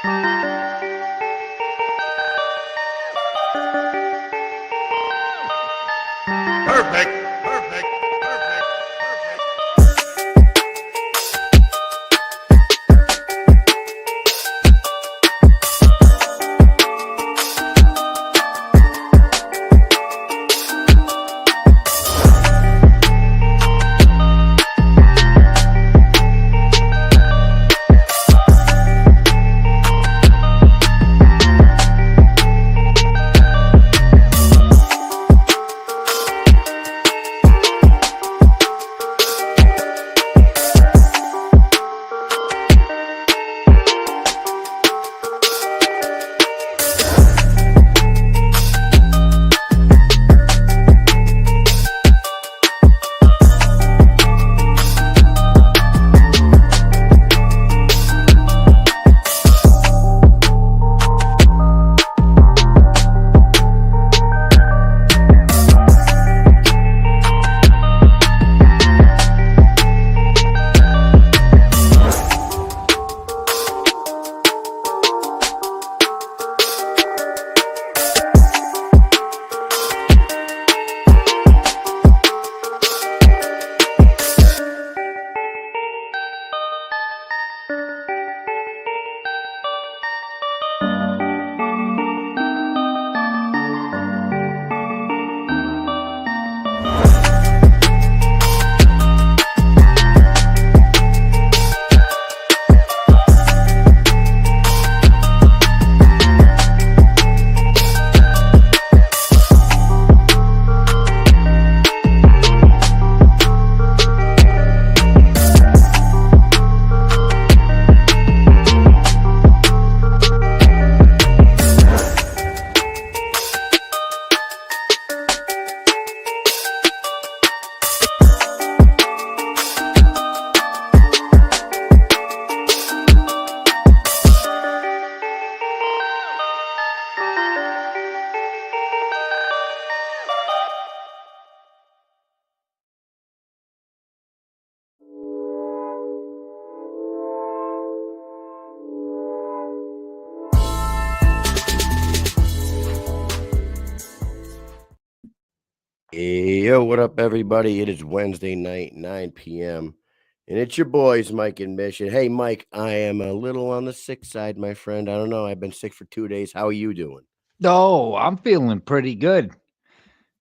Perfect. Perfect. Perfect. Yo, what up, everybody? It is Wednesday night, 9 p.m., and it's your boys, Mike and Mish. And hey, Mike, I am a little on the sick side, my friend. I don't know. I've been sick for 2 days. How are you doing? Oh, I'm feeling pretty good.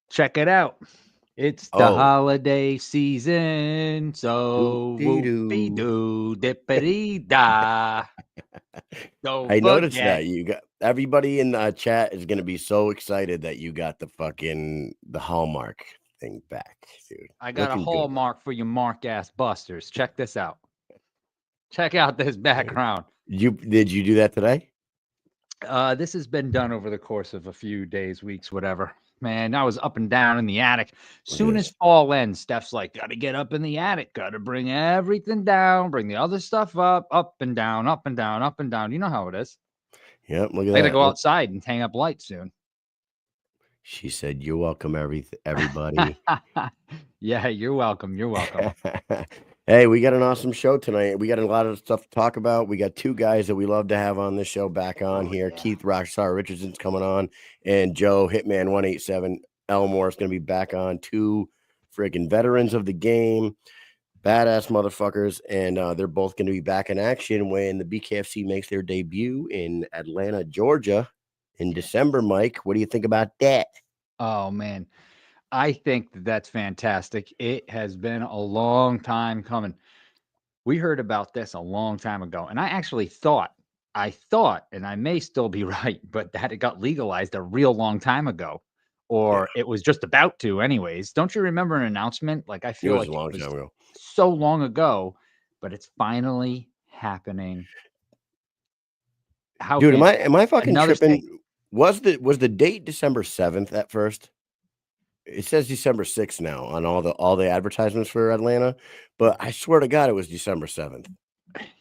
Check it out. It's the Oh, holiday season, so whoopie doo dippity da. I Don't noticed forget. that you got everybody in the chat is gonna be so excited that you got the Hallmark thing back, dude. I got a Looking good. hallmark for you mark ass busters. Check this out. Check out this background. Did you do that today? This has been done over the course of a few days, weeks, whatever. Man, I was up and down in the attic. Soon as fall ends, Steph's like, gotta get up in the attic, gotta bring everything down, bring the other stuff up and down, up and down, up and down. You know how it is. Yep, look at I gotta that. go outside and hang up lights soon. She said, "You're welcome, everybody." Yeah, you're welcome. You're welcome. Hey, we got an awesome show tonight. We got a lot of stuff to talk about. We got two guys that we love to have on this show back on here. Yeah. Keith Rockstar Richardson's coming on, and Joe Hitman 187 Elmore is going to be back on. Two friggin' veterans of the game, badass motherfuckers, and they're both going to be back in action when the BKFC makes their debut in Atlanta, Georgia, in December. Mike, what do you think about that? Oh man, I think that's fantastic. It has been a long time coming. We heard about this a long time ago, and I actually thought, and I may still be right, but that it got legalized a real long time ago, or it was just about to, anyways. Don't you remember an announcement? Like, I It feel was like a long it was time ago. so long ago, but it's finally happening. How Dude, fantastic. am I fucking Another tripping? state. Was the date December 7th at first? It says December 6th now on all the advertisements for Atlanta, but I swear to God it was December 7th.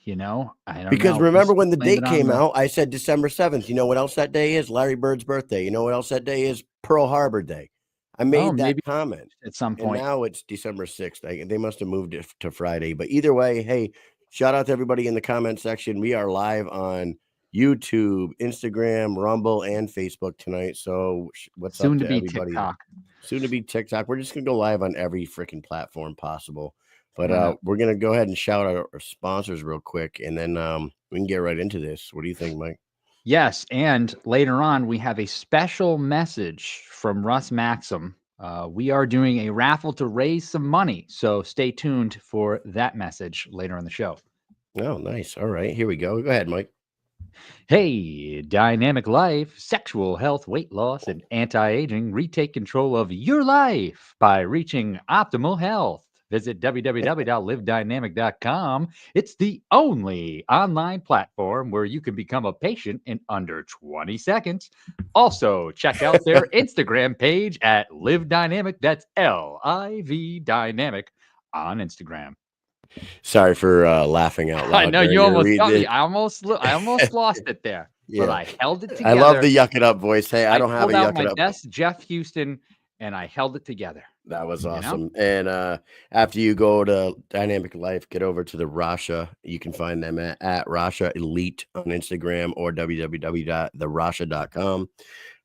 You know, I don't Because know. remember when the Blame it date on came the- out, I said December 7th. You know what else that day is? Larry Bird's birthday. You know what else that day is? Pearl Harbor Day. I made that maybe comment. at some And point. now it's December 6th. They must have moved it to Friday. But either way, hey, shout out to everybody in the comment section. We are live on YouTube, Instagram, Rumble, and Facebook tonight. So what's up Soon to to be everybody? TikTok. Soon to be TikTok. We're just gonna go live on every freaking platform possible. But I know. we're gonna go ahead and shout out our sponsors real quick, and then we can get right into this. What do you think, Mike? Yes, and later on we have a special message from Russ Maxim. We are doing a raffle to raise some money, so stay tuned for that message later in the show. Oh, nice. All right, here we go. Go ahead, Mike. Hey, dynamic life, sexual health, weight loss, and anti-aging. Retake control of your life by reaching optimal health. Visit www.livedynamic.com. It's the only online platform where you can become a patient in under 20 seconds. Also, check out their Instagram page at Live Dynamic. That's Liv Dynamic on Instagram. Sorry for laughing out I loud know during you your almost read. got me. I almost lost it there, but Yeah, I held it I love together. the yuck it up voice. Hey, I I don't have pulled a out yuck my it up. best Jeff Houston, and I held it together. That was You know? awesome. And after you go to Dynamic Life, get over to the Rasha. You can find them at Rasha Elite on Instagram or www.therasha.com.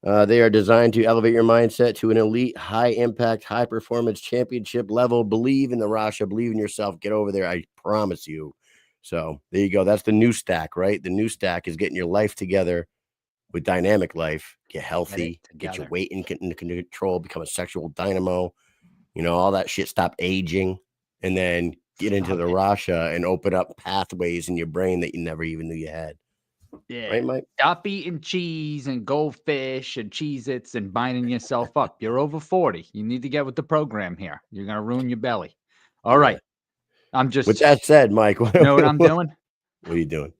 They are designed to elevate your mindset to an elite, high impact, high performance championship level. Believe in the Rasha, believe in yourself. Get over there. I promise you. So there you go. That's the new stack, right? The new stack is getting your life together with Dynamic Life. Get healthy, get your together. weight in control, become a sexual dynamo. You know, all that shit, stop aging, and then get into Stop the it. Rasha and open up pathways in your brain that you never even knew you had. Yeah. Right, Mike? Stop eating cheese and goldfish and Cheez-Its and binding yourself up. You're over 40. You need to get with the program here. You're going to ruin your belly. All Yeah. right. I'm just, With that said, Mike, you know what I'm doing? What are you doing?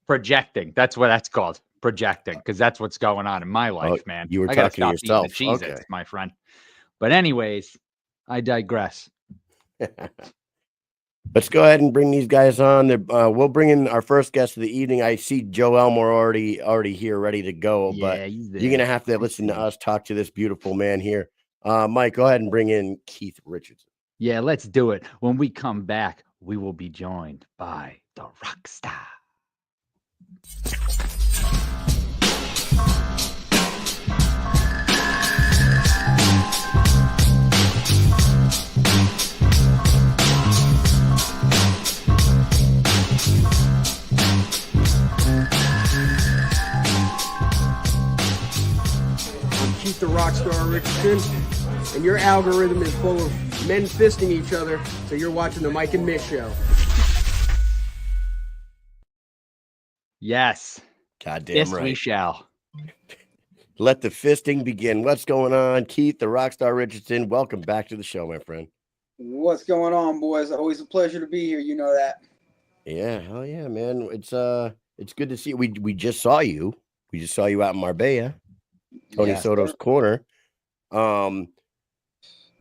Projecting. That's what that's called. Projecting. Because that's what's going on in my life, man. You were I got to talking to stop eating the yourself. Cheez-Its, Okay. my friend. But anyways, I digress. Let's go ahead and bring these guys on. We'll bring in our first guest of the evening. I see Joe Elmore already here, ready to go. But Yeah, he's you're gonna there. have to listen to us talk to this beautiful man here. Mike, go ahead and bring in Keith Richardson. Yeah, let's do it. When we come back, we will be joined by the Rockstar. I'm Keith the Rockstar Richardson, and your algorithm is full of men fisting each other, so you're watching the Mike and Mish show. Yes. Goddamn Yes, right. we shall. Let the fisting begin. What's going on, Keith the Rockstar Richardson? Welcome back to the show, my friend. What's going on, boys? Always a pleasure to be here. You know that. Yeah, hell yeah, man. It's good to see you. We just saw you. We just saw you out in Marbella, Tony Yes, Soto's sir. corner.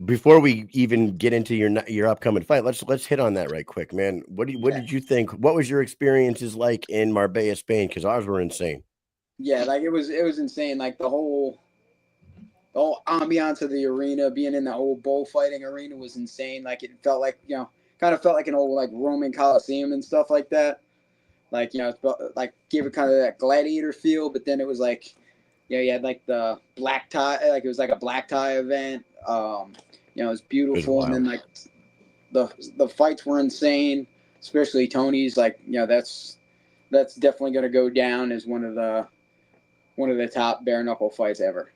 Before we even get into your upcoming fight, let's hit on that right quick, man. What did you think? What was your experiences like in Marbella, Spain? Because ours were insane. Yeah, like it was insane. Like the whole ambiance of the arena, being in the old bullfighting arena was insane. Like it felt like, kind of felt like an old like Roman Coliseum and stuff like that. Like, it felt, like gave it kind of that gladiator feel, but then it was like, you had like the black tie, like it was like a black tie event. It was beautiful, and then like the fights were insane, especially Tony's. Like, that's definitely going to go down as one of the top bare knuckle fights ever.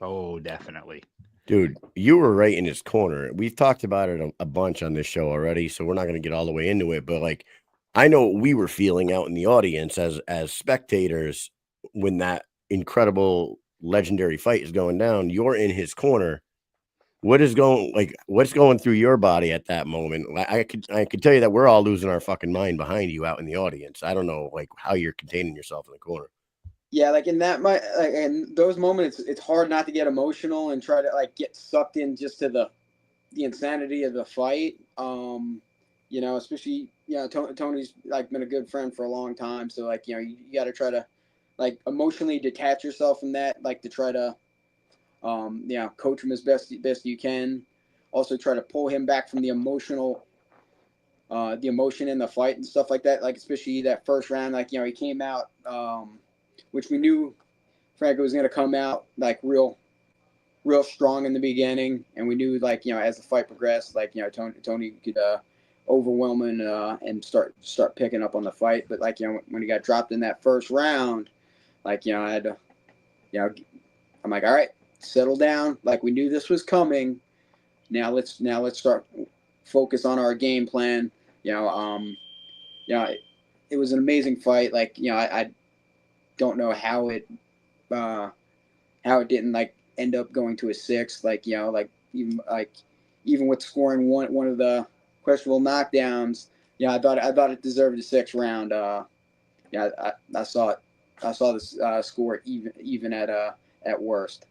Oh, definitely. Dude, you were right in his corner. We've talked about it a bunch on this show already, so we're not going to get all the way into it. But like, I know what we were feeling out in the audience as spectators when that incredible legendary fight is going down. You're in his corner. What's going through your body at that moment? Like, I could tell you that we're all losing our fucking mind behind you out in the audience. I don't know like how you're containing yourself in the corner. Yeah, like in those moments, it's hard not to get emotional and try to like get sucked in just to the insanity of the fight. Especially Tony's like been a good friend for a long time, so like you got to try to like emotionally detach yourself from that, like to try to coach him as best you can. Also try to pull him back from the emotional the emotion in the fight and stuff like that. Like especially that first round, like he came out, which we knew Franco was going to come out like real strong in the beginning, and we knew like as the fight progressed, like Tony could overwhelm and start picking up on the fight. But like when he got dropped in that first round, like I had to, I'm like, all right, settle down. Like we knew this was coming. Now let's start focus on our game plan. It was an amazing fight. Like I don't know how it didn't like end up going to a sixth. Like even with scoring one of the questionable knockdowns, I thought it deserved a sixth round. I saw it. I saw this score even at worst.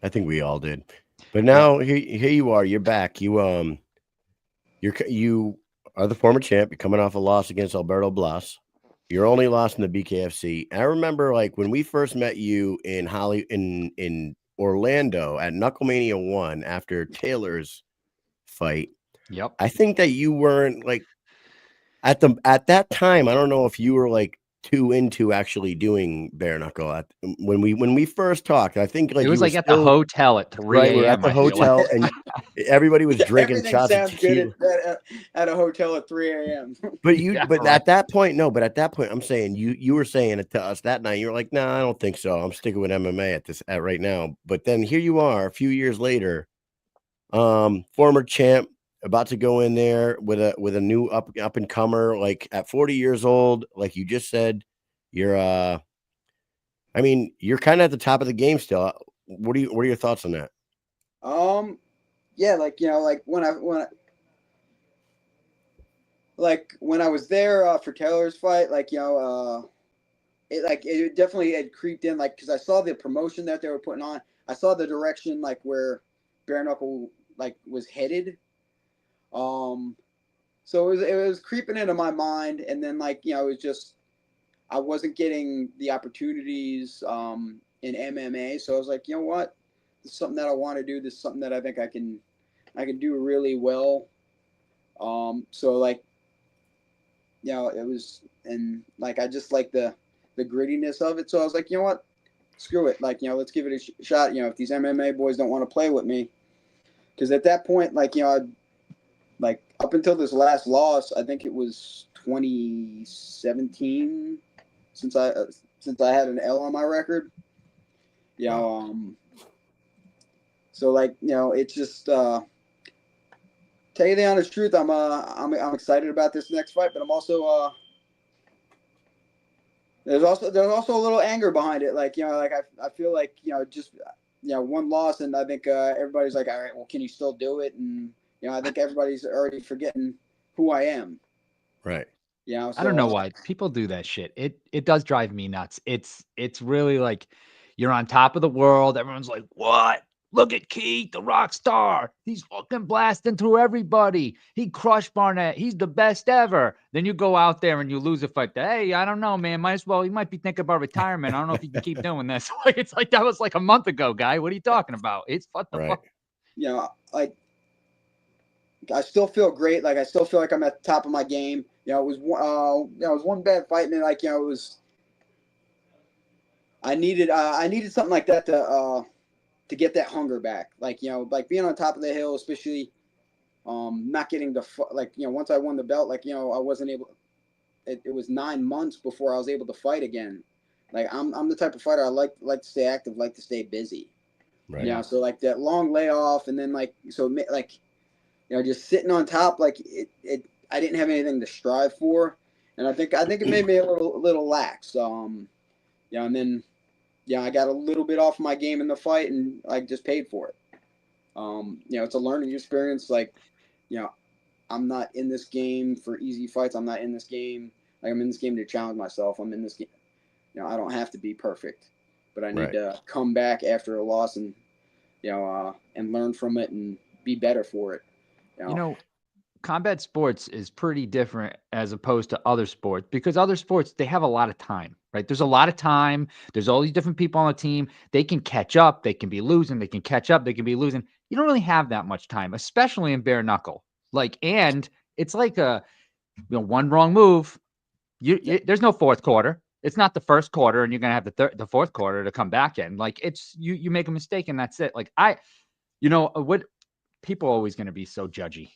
I think we all did. But now here you are. You're back. You are the former champ. You're coming off a loss against Alberto Blas. Your only loss in the BKFC. I remember like when we first met you in in Orlando at Knucklemania 1 after Taylor's fight. Yep. I think that you weren't like at that time. I don't know if you were like too into actually doing bare knuckle when we first talked. I think like it was you like at the hotel at 3 right. We're a.m. at the I feel hotel like. and everybody was drinking Everything shots of sounds tequila. good at a hotel at 3 a.m. But Yeah, but right. at that point, no. But at that point, I'm saying you were saying it to us that night. You were like, "No, I don't think so. I'm sticking with MMA at right now." But then here you are, a few years later, former champ, about to go in there with a new up and comer. Like at 40 years old, like you just said, you're I mean, you're kind of at the top of the game still. What are your thoughts on that? Yeah, like like when I was there for Taylor's fight, like it definitely had creeped in, like because I saw the promotion that they were putting on. I saw the direction like where bare knuckle like was headed. So it was creeping into my mind, and then like it was just I wasn't getting the opportunities in MMA, so I was like, you know what, this is something that I want to do. This is something that I think I can do really well. So like it was, and like I just like the grittiness of it. So I was like, you know what, screw it. Like let's give it a shot. If these MMA boys don't want to play with me, because at that point, like I'd, like up until this last loss, I think it was 2017 since I had an L on my record. So like it's just tell you the honest truth, I'm excited about this next fight, but I'm also there's also a little anger behind it. Like like I feel like just one loss, and I think everybody's like, all right, well, can you still do it? And I think everybody's already forgetting who I am. Right. So, I don't know why people do that shit. It does drive me nuts. It's really like you're on top of the world. Everyone's like, "What? Look at Keith, the Rockstar. He's fucking blasting through everybody. He crushed Barnett. He's the best ever." Then you go out there and you lose a fight. Hey, I don't know, man. You might be thinking about retirement. I don't know if you can keep doing this. Like it's like that was like a month ago, guy. What are you talking about? It's what the fuck. Like I still feel great. Like I still feel like I'm at the top of my game. It was one bad fight, and like it was. I needed something like that to get that hunger back. Like like being on top of the hill, especially not getting the like once I won the belt, like I wasn't able. It was 9 months before I was able to fight again. Like I'm the type of fighter I like to stay active, like to stay busy. Right. So like that long layoff, and then like just sitting on top, like it I didn't have anything to strive for, and I think it made me a little lax. And then I got a little bit off my game in the fight, and I just paid for it. It's a learning experience. Like I'm not in this game for easy fights. I'm not in this game like I'm in this game to challenge myself. I'm in this game. I don't have to be perfect, but I need to come back after a loss and and learn from it and be better for it. Combat sports is pretty different as opposed to other sports, because other sports, they have a lot of time, right? There's a lot of time. There's all these different people on the team. They can catch up. They can be losing. They can catch up. They can be losing. You don't really have that much time, especially in bare knuckle. Like, and it's like one wrong move. There's no fourth quarter. It's not the first quarter, and you're gonna have the fourth quarter to come back in. Like it's you make a mistake and that's it. Like what people are always gonna be so judgy.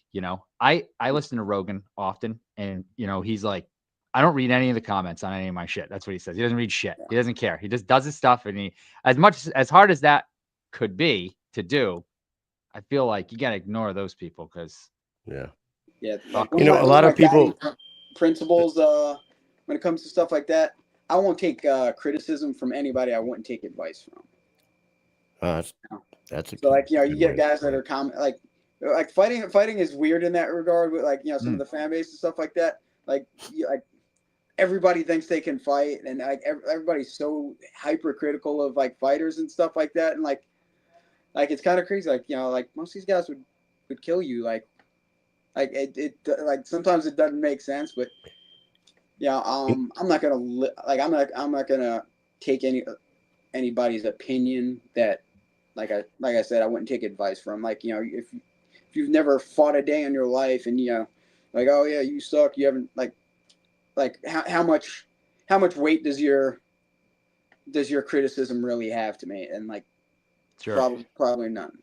I listen to Rogan often, and he's like, I don't read any of the comments on any of my shit. That's what he says. He doesn't read shit. He doesn't care. He just does his stuff, and he as hard as that could be to do, I feel like you gotta ignore those people because like a lot of people principles when it comes to stuff like that. I won't take criticism from anybody. I wouldn't take advice from. That's so like you get guys that are like fighting is weird in that regard with like some of the fan base and stuff like that. Like everybody thinks they can fight, and like everybody's so hypercritical of like fighters and stuff like that, and like it's kind of crazy. Like like most of these guys would kill you. Like it like sometimes it doesn't make sense, but I'm not gonna take anybody's opinion that like I said, I wouldn't take advice from. Like if you've never fought a day in your life, and like, oh yeah, you suck, you haven't like how much weight does your criticism really have to me? And like sure. probably none.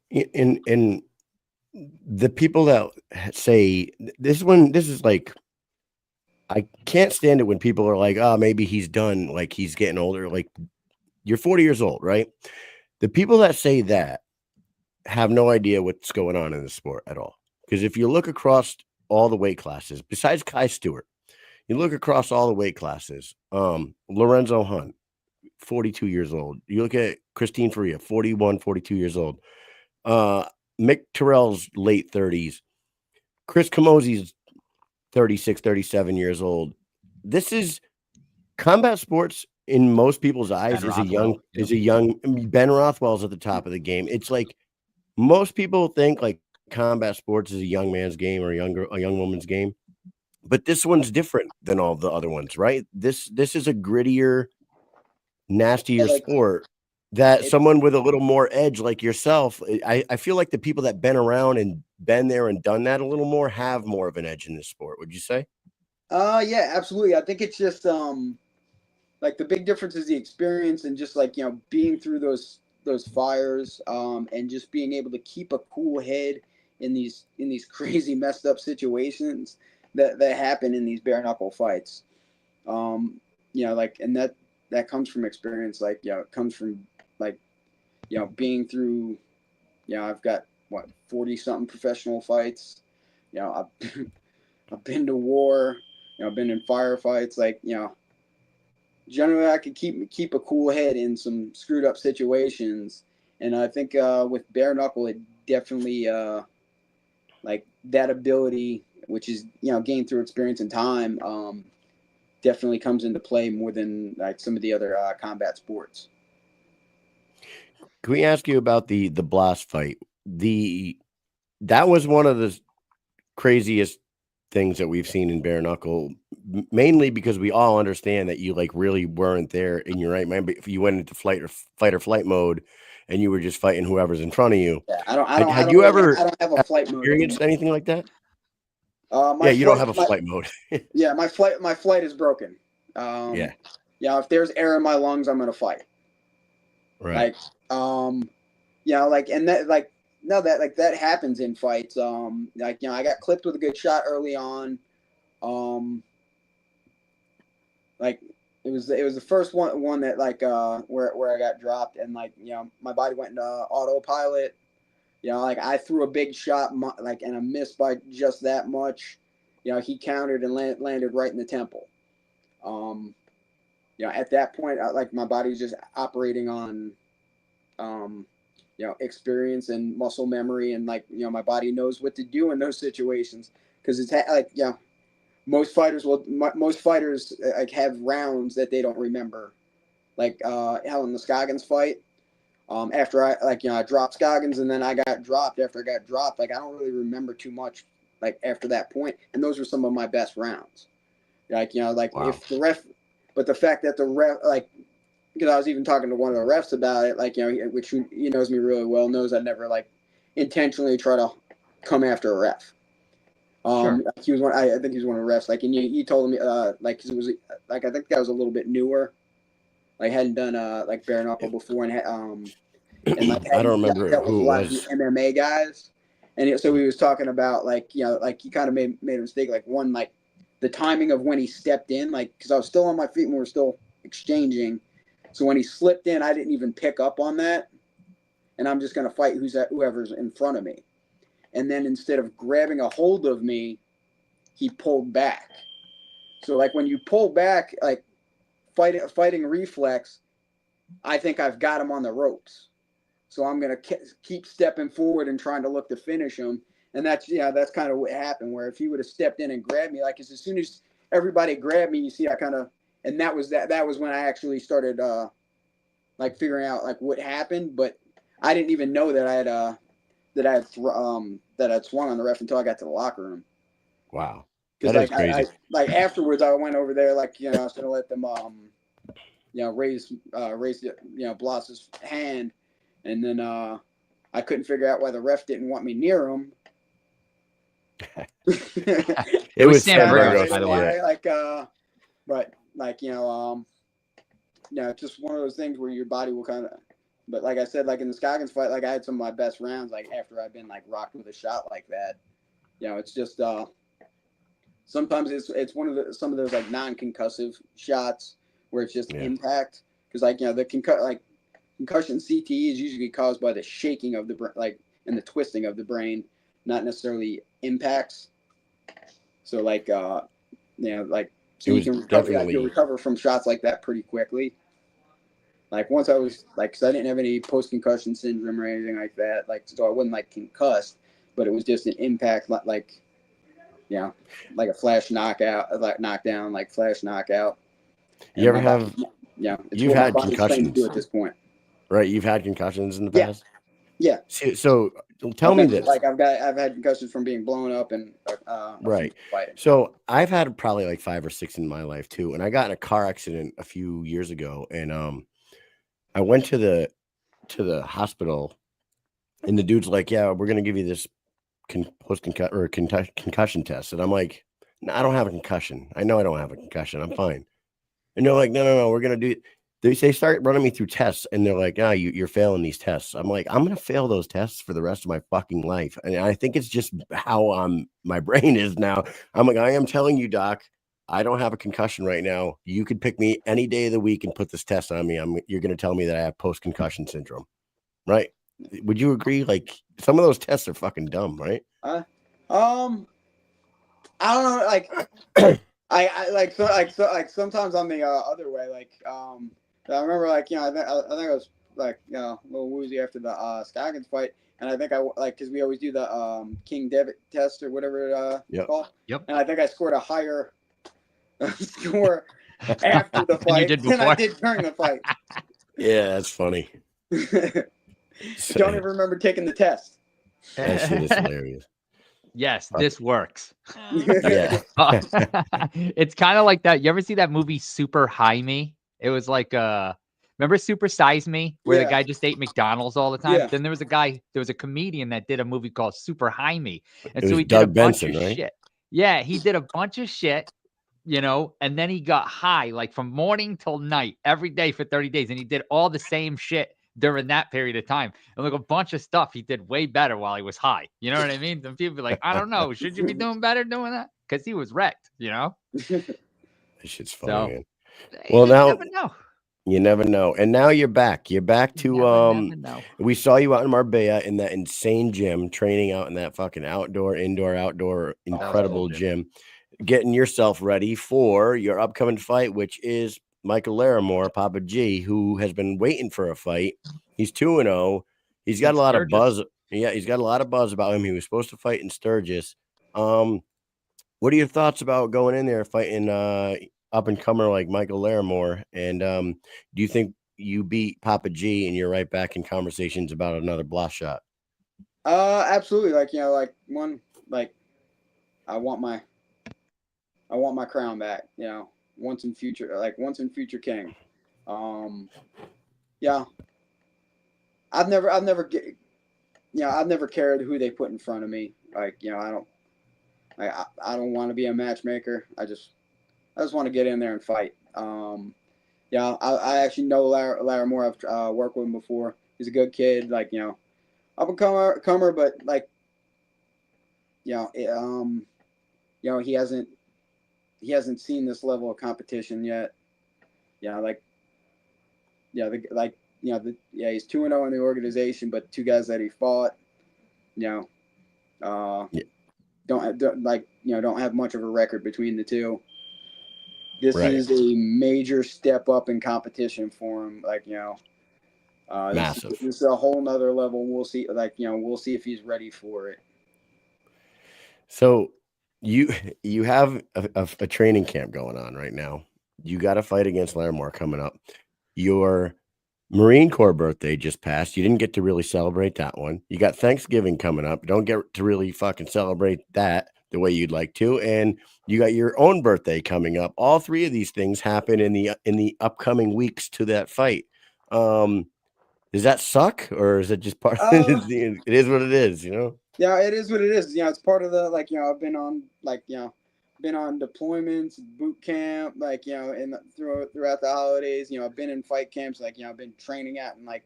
In the people that say this is like, I can't stand it when people are like, oh, maybe he's done, like he's getting older. Like, you're 40 years old, right? The people that say that have no idea what's going on in the sport at all. Because if you look across all the weight classes, besides Kai Stewart, you look across all the weight classes, Lorenzo Hunt, 42 years old. You look at Christine Faria, 41, 42 years old. Mick Terrell's late 30s. Chris Camozzi's 36, 37 years old. This is combat sports in most people's eyes is a young Ben Rothwell's at the top of the game. It's like most people think like combat sports is a young man's game or a young woman's game. But this one's different than all the other ones, right? This is a grittier, nastier sport that someone with a little more edge like yourself, I feel like the people that been around and been there and done that a little more have more of an edge in this sport. Would you say? Yeah, absolutely. I think it's just like the big difference is the experience and just like being through those fires and just being able to keep a cool head in these crazy messed up situations that happen in these bare knuckle fights. Like, and that comes from experience. Like it comes from like being through. I've got 40 something professional fights. I've been to war. I've been in firefights. Like generally I could keep a cool head in some screwed up situations, and I think with bare knuckle it definitely like that ability, which is gained through experience and time, definitely comes into play more than like some of the other combat sports. Can we ask you about the blast fight? That was one of the craziest things that we've seen in bare knuckle, mainly because we all understand that you like really weren't there in your right mind. But if you went into fight or flight mode and you were just fighting whoever's in front of you, I don't have a flight mode experienced anything like that? You don't have a flight mode. Yeah, my flight is broken. If there's air in my lungs, I'm gonna fight. Right. Like, and that like no that like that happens in fights. I got clipped with a good shot early on. Like it was the first one that like where I got dropped, and like my body went into autopilot. Like I threw a big shot and I missed by just that much. He countered and landed right in the temple. At that point, like my body's just operating on experience and muscle memory, and like my body knows what to do in those situations, because it's like most fighters like have rounds that they don't remember, like Helen Scoggins fight. After I dropped Scoggins, and then I got dropped after I got dropped. Like I don't really remember too much like after that point, and those were some of my best rounds. Like Wow. If the ref, but the fact that the ref, like, because I was even talking to one of the refs about it, like which he knows me really well, knows I never like intentionally try to come after a ref. Sure. He was one. I think he was one of the refs. Like, and you told me, like, 'cause it was like I think that was a little bit newer. Like, hadn't done like bare knuckle before, and like I don't hadn't remember dealt with who a it lot of the was. MMA guys. And so he was talking about like like he kind of made a mistake. Like one, like the timing of when he stepped in, like because I was still on my feet and we were still exchanging. So when he slipped in, I didn't even pick up on that, and I'm just gonna fight whoever's in front of me. And then instead of grabbing a hold of me, he pulled back. So like when you pull back, like fighting reflex, I think I've got him on the ropes. So I'm gonna keep stepping forward and trying to look to finish him. And that's kind of what happened. Where if he would have stepped in and grabbed me, like as soon as everybody grabbed me, you see, I kind of, and that was when I actually started like figuring out like what happened. But I didn't even know that that I'd swung on the ref until I got to the locker room. Wow. Because That is like crazy. I like afterwards, I went over there like I was gonna let them raise Bloss's hand, and then I couldn't figure out why the ref didn't want me near him. It was Sam Burgos, by the way. Like but like just one of those things where your body will kind of. But like I said, like in the Scoggins fight, like I had some of my best rounds. Like after I've been like rocked with a shot like that, it's just sometimes it's one of some of those like non-concussive shots where it's just impact because like the concussion CTE is usually caused by the shaking of the brain, and the twisting of the brain, not necessarily impacts. So like so you can recover, you'll recover from shots like that pretty quickly. Like once I was because I didn't have any post-concussion syndrome or anything like that, so I wasn't like concussed, but it was just an impact like a flash knockout, like knockdown, like flash knockout. You ever have? You've had concussions to do at this point, right? You've had concussions in the past. Yeah. So tell me this. Like I've had concussions from being blown up and right. Fighting. So I've had probably like 5 or 6 in my life too, and I got in a car accident a few years ago, and I went to the hospital, and the dude's like, "Yeah, we're gonna give you this concussion test," and I'm like, "No, I don't have a concussion. I know I don't have a concussion. I'm fine." And they're like, no, we're gonna do it. They start running me through tests, and they're like, you're failing these tests. I'm like, I'm gonna fail those tests for the rest of my fucking life. And I think it's just how my brain is now. I'm like, I am telling you, doc, I don't have a concussion right now. You could pick me any day of the week and put this test on me. You're gonna tell me that I have post-concussion syndrome, right? Would you agree? Like some of those tests are fucking dumb, right? I don't know, like I sometimes I'm the other way. I remember I think I was a little woozy after the Scoggins fight, and I think because we always do the King Debit test or whatever it's called. Yep. And I think I scored a higher score after the fight than I did during the fight. Yeah, that's funny. Don't even remember taking the test. That shit is hilarious. Yes, this works. Yeah. It's kind of like that. You ever see that movie Super High Me? It was like remember Super Size Me, where the guy just ate McDonald's all the time? Yeah. Then there was a comedian that did a movie called Super High Me. And so he Doug did a bunch Benson, of right? shit. Yeah, he did a bunch of shit, and then he got high like from morning till night every day for 30 days. And he did all the same shit during that period of time. And like a bunch of stuff he did way better while he was high. You know what I mean? Some people be like, I don't know. Should you be doing better doing that? Because he was wrecked, That shit's funny, so, man. Well, you never know. And now you're back. You're back to never know. We saw you out in Marbella in that insane gym, training out in that fucking outdoor, incredible gym, getting yourself ready for your upcoming fight, which is Michael Larimore, Papa G, who has been waiting for a fight. He's 2-0. He's got a lot of buzz. Yeah, he's got a lot of buzz about him. He was supposed to fight in Sturgis. What are your thoughts about going in there fighting up and comer like Michael Larimore? And do you think you beat Papa G and you're right back in conversations about another block shot? Absolutely. I want my crown back, once in future king. Yeah. I've never cared who they put in front of me. I don't want to be a matchmaker. I just want to get in there and fight. Yeah, I actually know Larry Moore. I've worked with him before. He's a good kid, like, up and comer, but like, he hasn't seen this level of competition yet. Yeah, he's 2-0 in the organization, but two guys that he fought, Yeah. don't have much of a record between the two. This Right. is a major step up in competition for him. Massive. This is a whole nother level. We'll see. We'll see if he's ready for it. So you have a training camp going on right now. You got a fight against Larimore coming up. Your Marine Corps birthday just passed. You didn't get to really celebrate that one. You got Thanksgiving coming up. You don't get to really fucking celebrate that the way you'd like to. And you got your own birthday coming up. All three of these things happen in the upcoming weeks to that fight. Does that suck, or is it just part of it? It is what it is, Yeah, it is what it is. It's part of the I've been on been on deployments, boot camp, throughout the holidays. I've been in fight camps, I've been training at, and I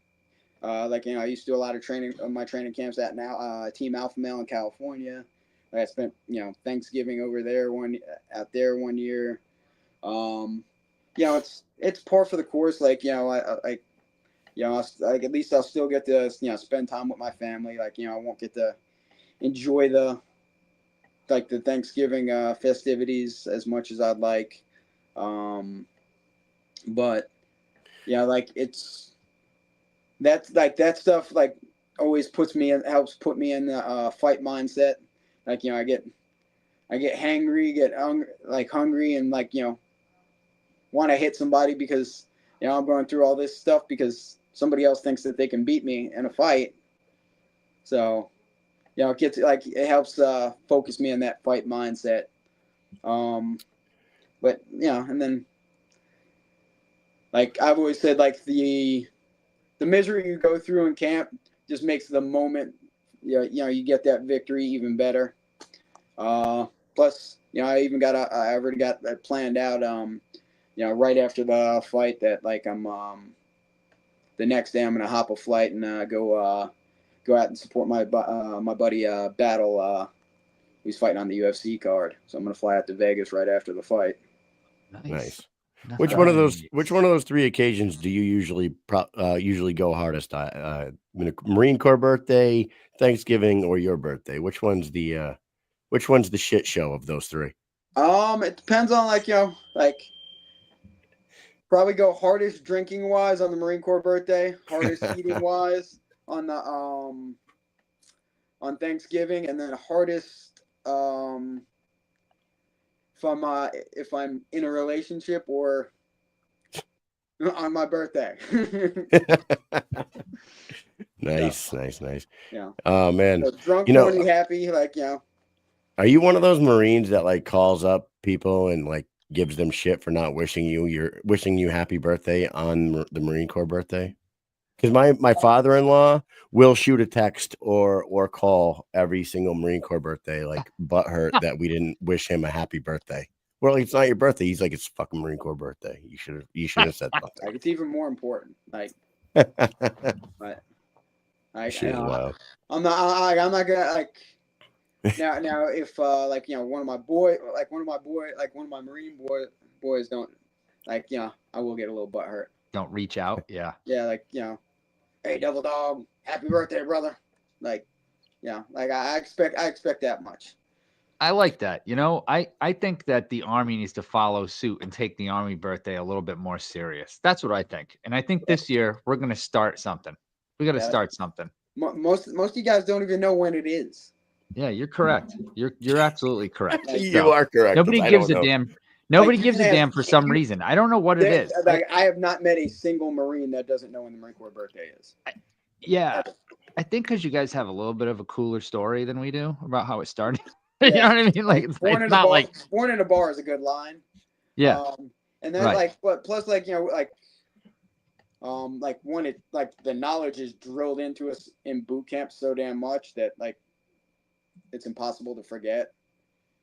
used to do a lot of training. My training camps at now Team Alpha Male in California. I spent Thanksgiving over there one year. It's par for the course. At least I'll still get to spend time with my family. I won't get to enjoy the Thanksgiving festivities as much as I'd like. But it's that stuff always helps put me in the fight mindset. I get hangry, hungry, and want to hit somebody because I'm going through all this stuff because somebody else thinks that they can beat me in a fight. So it helps focus me on that fight mindset. But and then I've always said, the misery you go through in camp just makes the moment you get that victory even better. Plus I already got that planned out right after the fight that I'm the next day I'm gonna hop a flight and go out and support my buddy Battle. He's fighting on the UFC card, so I'm gonna fly out to Vegas right after the fight. Nice. Which one of those three occasions do you usually go hardest? Marine Corps birthday, Thanksgiving, or your birthday? Which one's the shit show of those three? It depends on probably go hardest drinking wise on the Marine Corps birthday, hardest eating wise on the on Thanksgiving, and then hardest if I'm in a relationship or on my birthday. Nice. Yeah. Oh man. So drunk, horny, happy, Are you one of those Marines that calls up people and gives them shit for not wishing you happy birthday on the Marine Corps birthday? Because my father-in-law will shoot a text or call every single Marine Corps birthday, butthurt that we didn't wish him a happy birthday. Well, it's not your birthday. He's like, it's fucking Marine Corps birthday. You should have said something. it's even more important. But shit is wild. I'm not gonna now if one of my Marine boys don't I will get a little butthurt. Don't reach out. Yeah. Yeah, hey, Devil Dog, happy birthday, brother. I expect that much. I like that. I think that the Army needs to follow suit and take the Army birthday a little bit more serious. That's what I think. And I think this year we're going to start something. We got to start something. Most of you guys don't even know when it is. Yeah, you're correct. You're absolutely correct. You are correct. Nobody gives a damn. Nobody gives a damn for some reason. I don't know what it is. I have not met a single Marine that doesn't know when the Marine Corps birthday is. I think because you guys have a little bit of a cooler story than we do about how it started. You know what I mean? Born in a bar is a good line. Yeah. And then plus when it the knowledge is drilled into us in boot camp so damn much that it's impossible to forget.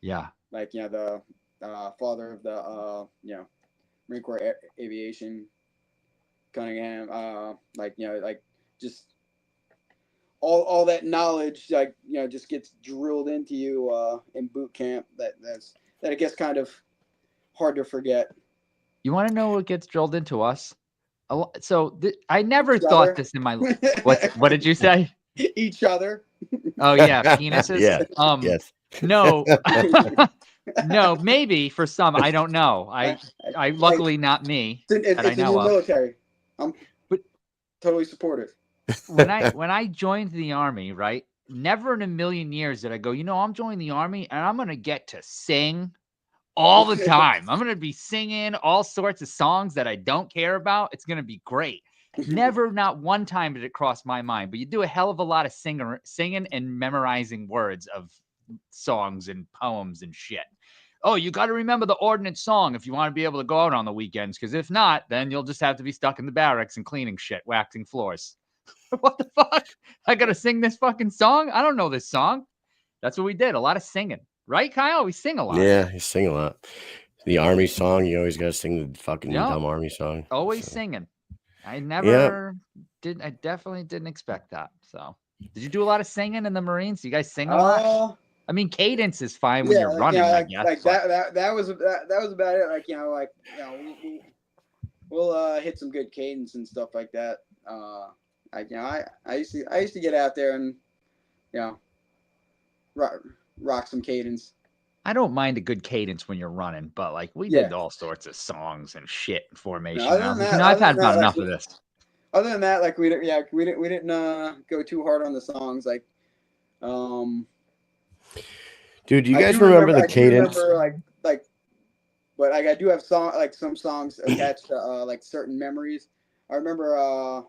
Yeah. Like, the father of the Marine Corps Aviation, Cunningham. Like, like just all that knowledge, like, just gets drilled into you in boot camp. That it gets kind of hard to forget. You want to know what gets drilled into us? So I never Each thought other. this in my life. What did you say? Each other. Oh yeah, penises. Yeah. Yes. No, no, maybe for some. I don't know. I luckily not me that I It's in know your of. military. I'm But totally supportive. when I joined the Army, right? Never in a million years did I go, I'm joining the Army and I'm gonna get to sing all the time. I'm gonna be singing all sorts of songs that I don't care about. It's gonna be great. Never, not one time did it cross my mind. But you do a hell of a lot of singing and memorizing words of songs and poems and shit. Oh, you got to remember the ordnance song if you want to be able to go out on the weekends. Because if not, then you'll just have to be stuck in the barracks and cleaning shit, waxing floors. What the fuck? I got to sing this fucking song? I don't know this song. That's what we did. A lot of singing. Right, Kyle? We sing a lot. Yeah, you sing a lot. The Army song, you always got to sing the fucking dumb Army song. Always singing. I never did. I definitely didn't expect that. So, did you do a lot of singing in the Marines? You guys sing a lot? I mean, cadence is fine when you're running. I guess. Like that was about it. Like, we'll hit some good cadence and stuff like that. I used to get out there and rock some cadence. I don't mind a good cadence when you're running, but like we did all sorts of songs and shit in formation. I've had about enough of this. Other than that, like we didn't go too hard on the songs. Like, dude, do you guys remember the cadence? But I do have some songs attached to like certain memories. I remember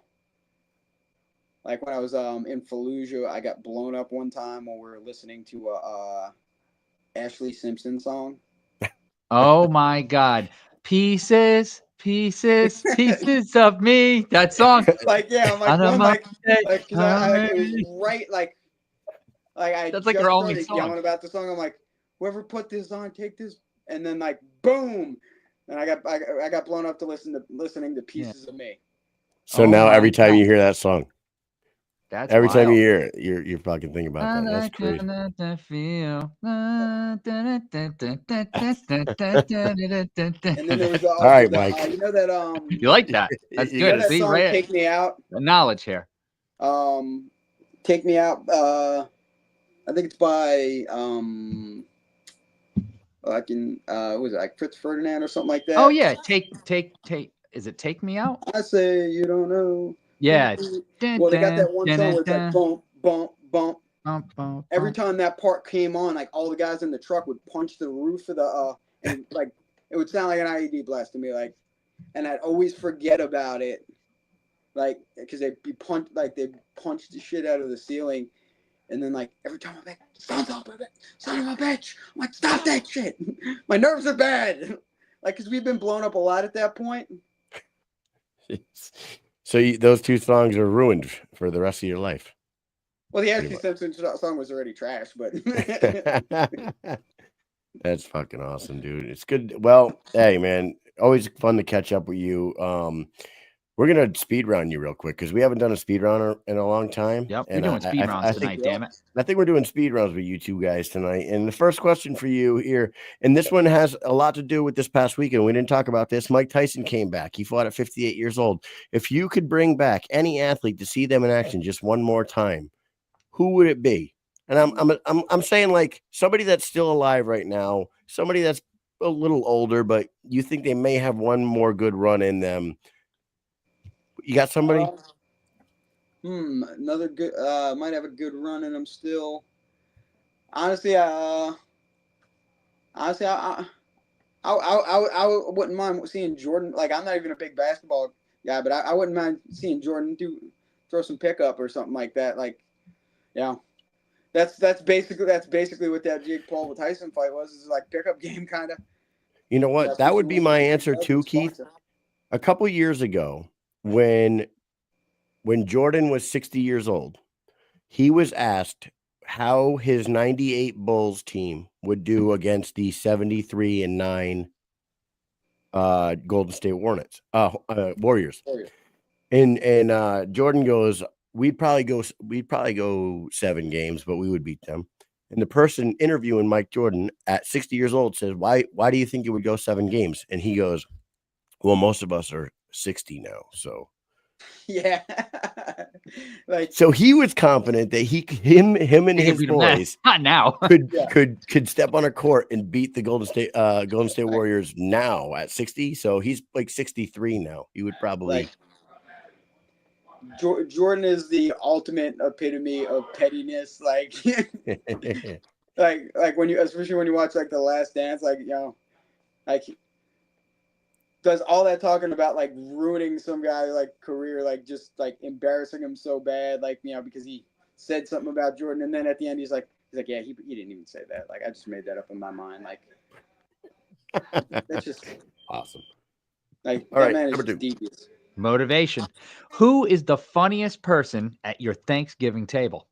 like when I was in Fallujah, I got blown up one time when we were listening to Ashley Simpson song. Oh my God. Pieces of me. That song. Like, I'm like, it was right, like I that's just like our only started song. yelling about the song. I'm like, whoever put this on, take this, and then like boom, and I got blown up to listening to Pieces of Me. So now every time you hear that song, every time you hear it, you're fucking thinking about that. That's crazy. And then there was all right, Mike. You know that you like that? That's good. You know that See, song, right? Take Me Out. The knowledge here. Take Me Out. I think it's by was it like Fritz Ferdinand or something like that? Oh yeah, take. Is it Take Me Out? I say you don't know. Yeah. Well, they got that one song where it's like bump, bump, bump. Every time that part came on, like all the guys in the truck would punch the roof of the and like it would sound like an IED blast to me, like, and I'd always forget about it, like, because they'd punch the shit out of the ceiling, and then like every time I'm like, son of a bitch, I'm like, stop that shit, my nerves are bad, like, because we've been blown up a lot at that point. So those two songs are ruined for the rest of your life. Well, the Ashley Simpson song was already trash, but that's fucking awesome, dude. It's good. Well, hey, man, always fun to catch up with you. We're gonna speed round you real quick because we haven't done a speed round in a long time. Yep, we're doing speed rounds tonight. Damn it! I think we're doing speed rounds with you two guys tonight. And the first question for you here, and this one has a lot to do with this past weekend. We didn't talk about this. Mike Tyson came back. He fought at 58 years old. If you could bring back any athlete to see them in action just one more time, who would it be? And I'm saying like somebody that's still alive right now, somebody that's a little older, but you think they may have one more good run in them. You got somebody? Another good. Might have a good run in them still. Honestly, I wouldn't mind seeing Jordan. Like, I'm not even a big basketball guy, but I wouldn't mind seeing Jordan throw some pickup or something like that. Like, that's basically what that Jake Paul Tyson fight was. Is like pickup game kind of. You know what? That would be my answer too, Keith. A couple years ago, when Jordan was 60 years old, he was asked how his 98 Bulls team would do against the 73-9 Golden State Warriors. Warriors. And Jordan goes, we'd probably go 7 games, but we would beat them. And the person interviewing Mike Jordan at 60 years old says, why do you think it would go 7 games? And he goes, well, most of us are 60 now. So Yeah. Like, so he was confident that him and He could his beat him then. boys Not now. Yeah. could step on a court and beat the Golden State Warriors now at 60. So he's like 63 now. He would probably like Jordan is the ultimate epitome of pettiness. Like, like when you, especially when you watch like The Last Dance, like, you know, like does all that talking about like ruining some guy like career, like just like embarrassing him so bad, like, you know, because he said something about Jordan, and then at the end he's like, yeah, he didn't even say that. Like, I just made that up in my mind. Like, that's just awesome. like All that right, man is number just 2. devious. Motivation. Who is the funniest person at your Thanksgiving table?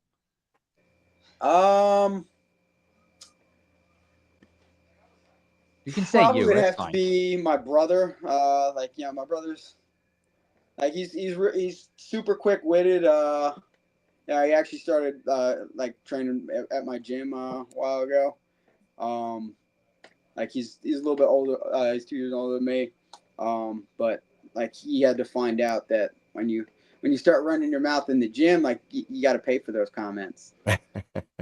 You can say Probably you. would That's have to fine. be my brother. Like, you know, my brother's like he's super quick witted. Yeah, he actually started like training at my gym a while ago. Like he's a little bit older. He's 2 years older than me. But like he had to find out that when you start running your mouth in the gym, like you got to pay for those comments.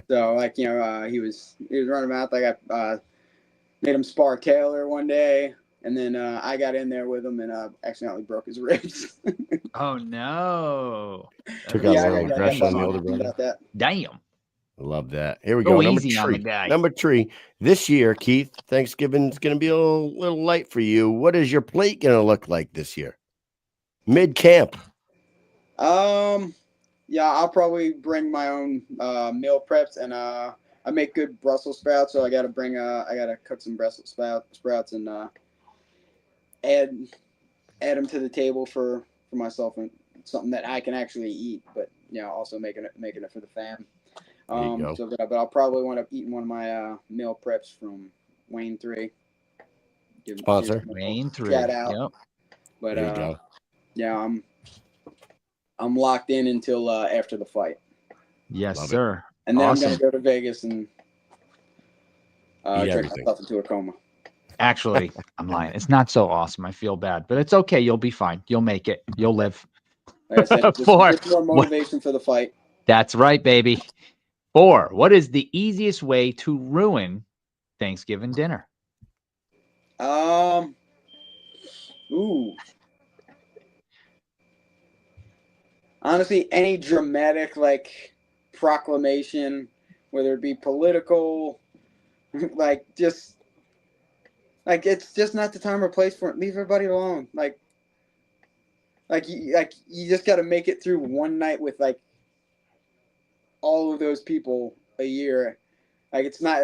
So like, you know, he was running mouth. Like I made him spar Taylor one day, and then I got in there with him and accidentally broke his ribs. Oh no! Took out Yeah, a little aggression on the older about brother. that. Damn. Love that. Here we Go go. Number easy on the 3. guy. Number 3. This year, Keith, Thanksgiving's going to be a little light for you. What is your plate going to look like this year? Mid camp. Yeah, I'll probably bring my own meal preps, and I make good Brussels sprouts, so I gotta cook some Brussels sprouts and add them to the table for myself, and something that I can actually eat, but you know, also making it for the fam. There you go. So, but I'll probably wind up eating one of my meal preps from Wayne 3. Sponsor. Wayne 3. Shout out. Yep. But There you go. yeah, I'm locked in until after the fight. Yes, Love it. sir. And then Awesome. I'm gonna go to Vegas and drink everything. myself into a coma. Actually, I'm lying. It's not so awesome. I feel bad, but it's okay. You'll be fine. You'll make it. You'll live. Like I said, just 4. more motivation for the fight. That's right, baby. 4. What is the easiest way to ruin Thanksgiving dinner? Ooh. Honestly, any dramatic like proclamation, whether it be political, like just like it's just not the time or place for it. Leave everybody alone. Like you just got to make it through one night with like all of those people a year. Like it's not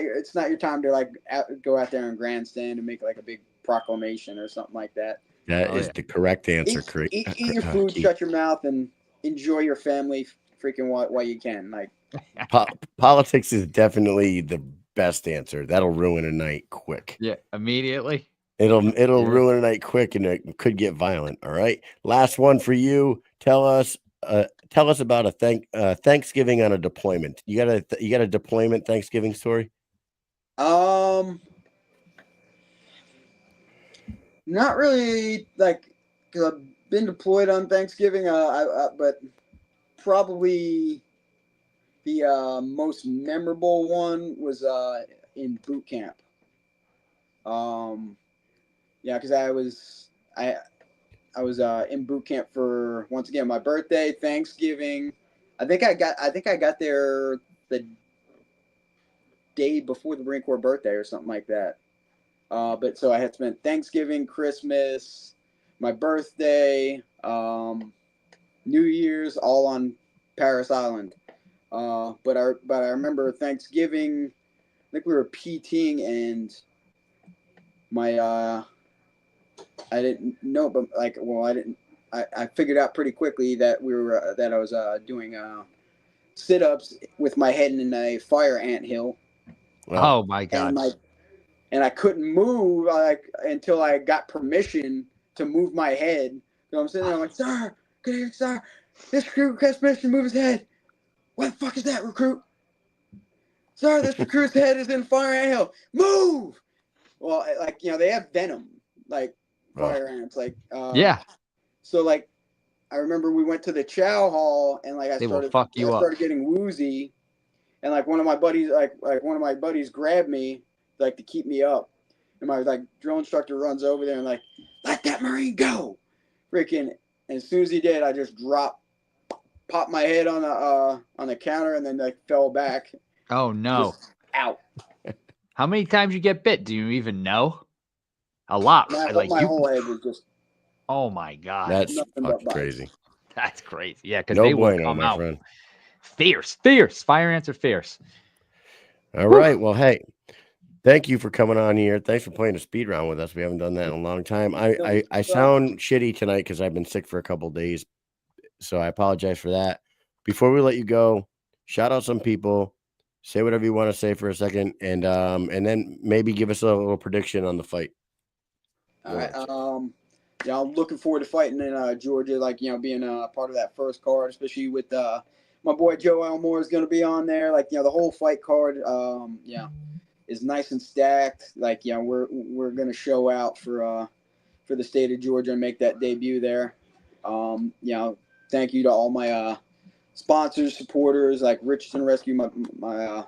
your time to like go out there and grandstand and make like a big proclamation or something like that. That is the correct answer. Eat your food, Keith. shut your mouth, and enjoy your family freaking while you can. Like Politics is definitely the best answer. That'll ruin a night quick. Yeah, immediately. It'll ruin a night quick, and it could get violent. All right. Last one for you. Tell us about a Thanksgiving on a deployment. You got a deployment Thanksgiving story? Not really, like, because I've been deployed on Thanksgiving, but probably the most memorable one was in boot camp. Yeah, because I was in boot camp for, once again, my birthday, Thanksgiving. I think I got there the day before the Marine Corps birthday or something like that. But so I had spent Thanksgiving, Christmas, my birthday, New Year's, all on Paris Island. But I remember Thanksgiving. I think we were PTing, and my I didn't know, but I figured out pretty quickly that I was doing sit-ups with my head in a fire anthill. Wow. Oh my God. And I couldn't move until I got permission to move my head. So I'm sitting there, I'm like, sir, good evening, sir. This recruit requests permission to move his head. What the fuck is that, recruit? Sir, this recruit's head is in fire anthill. Move! Well, they have venom, like fire ants. Yeah. So, I remember we went to the chow hall, and I started getting woozy. And one of my buddies, grabbed me, to keep me up. And my drill instructor runs over there and let that Marine go. Freaking! And as soon as he did, I just popped my head on the counter, and then fell back. Oh no! Just out. How many times you get bit? Do you even know? A lot. Right? My whole head was just. Oh my God! That's fucking crazy. That's crazy. Yeah, because no they will bueno, come my out friend. Fierce. Fire ants are fierce. All right. Well, hey, thank you for coming on here. Thanks for playing a speed round with us. We haven't done that in a long time. I sound shitty tonight because I've been sick for a couple of days, so I apologize for that. Before we let you go, shout out some people. Say whatever you want to say for a second, and then maybe give us a little prediction on the fight. All right. I'm looking forward to fighting in Georgia. Being part of that first card, especially with my boy Joe Elmore is going to be on there. The whole fight card, is nice and stacked. We're going to show out for the state of Georgia and make that debut there. Thank you to all my sponsors, supporters, like Richardson Rescue, my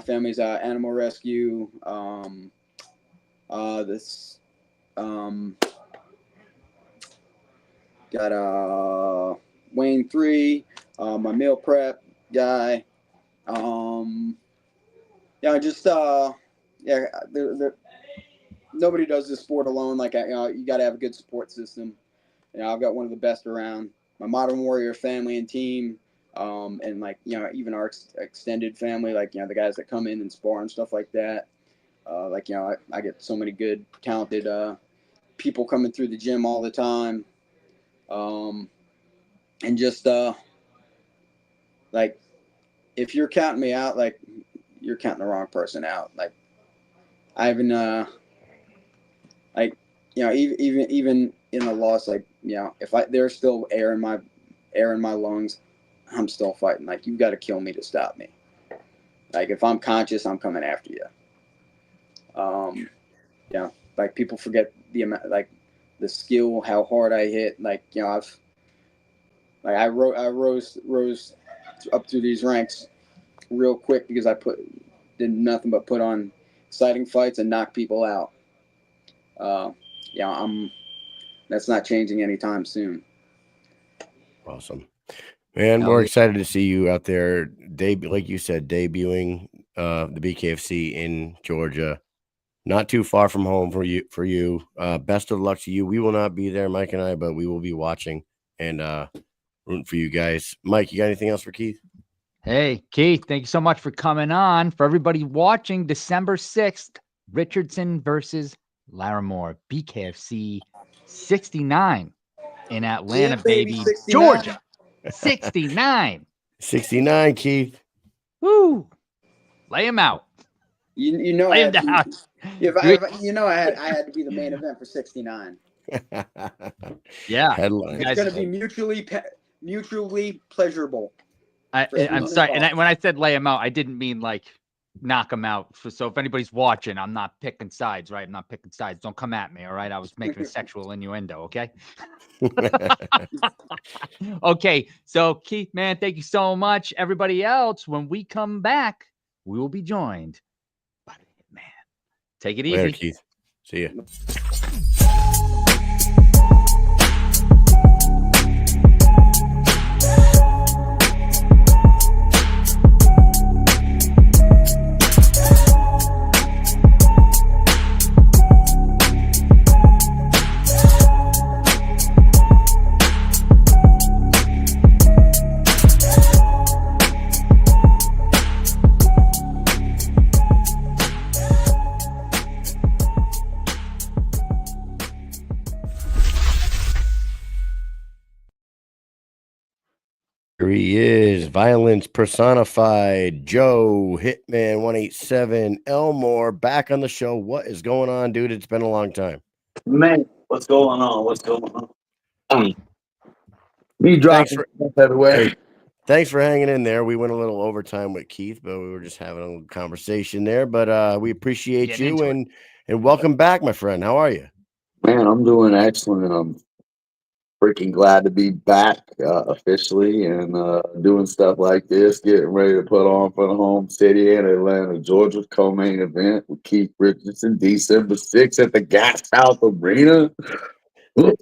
family's animal rescue. Got Wayne 3, my meal prep guy. Nobody does this sport alone. You got to have a good support system. I've got one of the best around. My Modern Warrior family and team, and even our extended family, the guys that come in and spar and stuff like that. I get so many good, talented people coming through the gym all the time. And just if you're counting me out, you're counting the wrong person out. I haven't even in a loss, if there's still air in my lungs, I'm still fighting. You've got to kill me to stop me. If I'm conscious, I'm coming after you. People forget the amount, the skill, how hard I hit. I rose up through these ranks real quick because I did nothing but put on exciting fights and knock people out. That's not changing anytime soon. Awesome, man. We're excited to see you out there, like you said, debuting the BKFC in Georgia. Not too far from home for you. Best of luck to you. We will not be there, Mike and I, but we will be watching and rooting for you guys. Mike, you got anything else for Keith? Hey, Keith, thank you so much for coming on. For everybody watching, December 6th, Richardson versus Larimore, BKFC 69 in Atlanta, baby, 69. Georgia. 69. 69, Keith. Woo. Lay him out. Lay him down. I had to be the main event for 69. Yeah. Headline. It's going to be mutually pleasurable. I'm sorry. And when I said lay him out, I didn't mean knock him out. So if anybody's watching, I'm not picking sides, right? I'm not picking sides. Don't come at me, all right? I was making a sexual innuendo, okay? Okay. So Keith, man, thank you so much. Everybody else, when we come back, we will be joined by the Hitman. Take it easy. Later, Keith. See ya. Here he is, violence personified, Joe, Hitman 187, Elmore, back on the show. What is going on, dude? It's been a long time. Man, what's going on? What's going on? Me Thanks dropping for stuff everywhere. thanks for hanging in there. We went a little overtime with Keith, but we were just having a little conversation there. But we appreciate Getting you into and welcome back, my friend. How are you? Man, I'm doing excellent. I'm freaking glad to be back officially and doing stuff like this, getting ready to put on for the home city in Atlanta, Georgia's co-main event with Keith Richardson, December 6th at the Gas South Arena. Can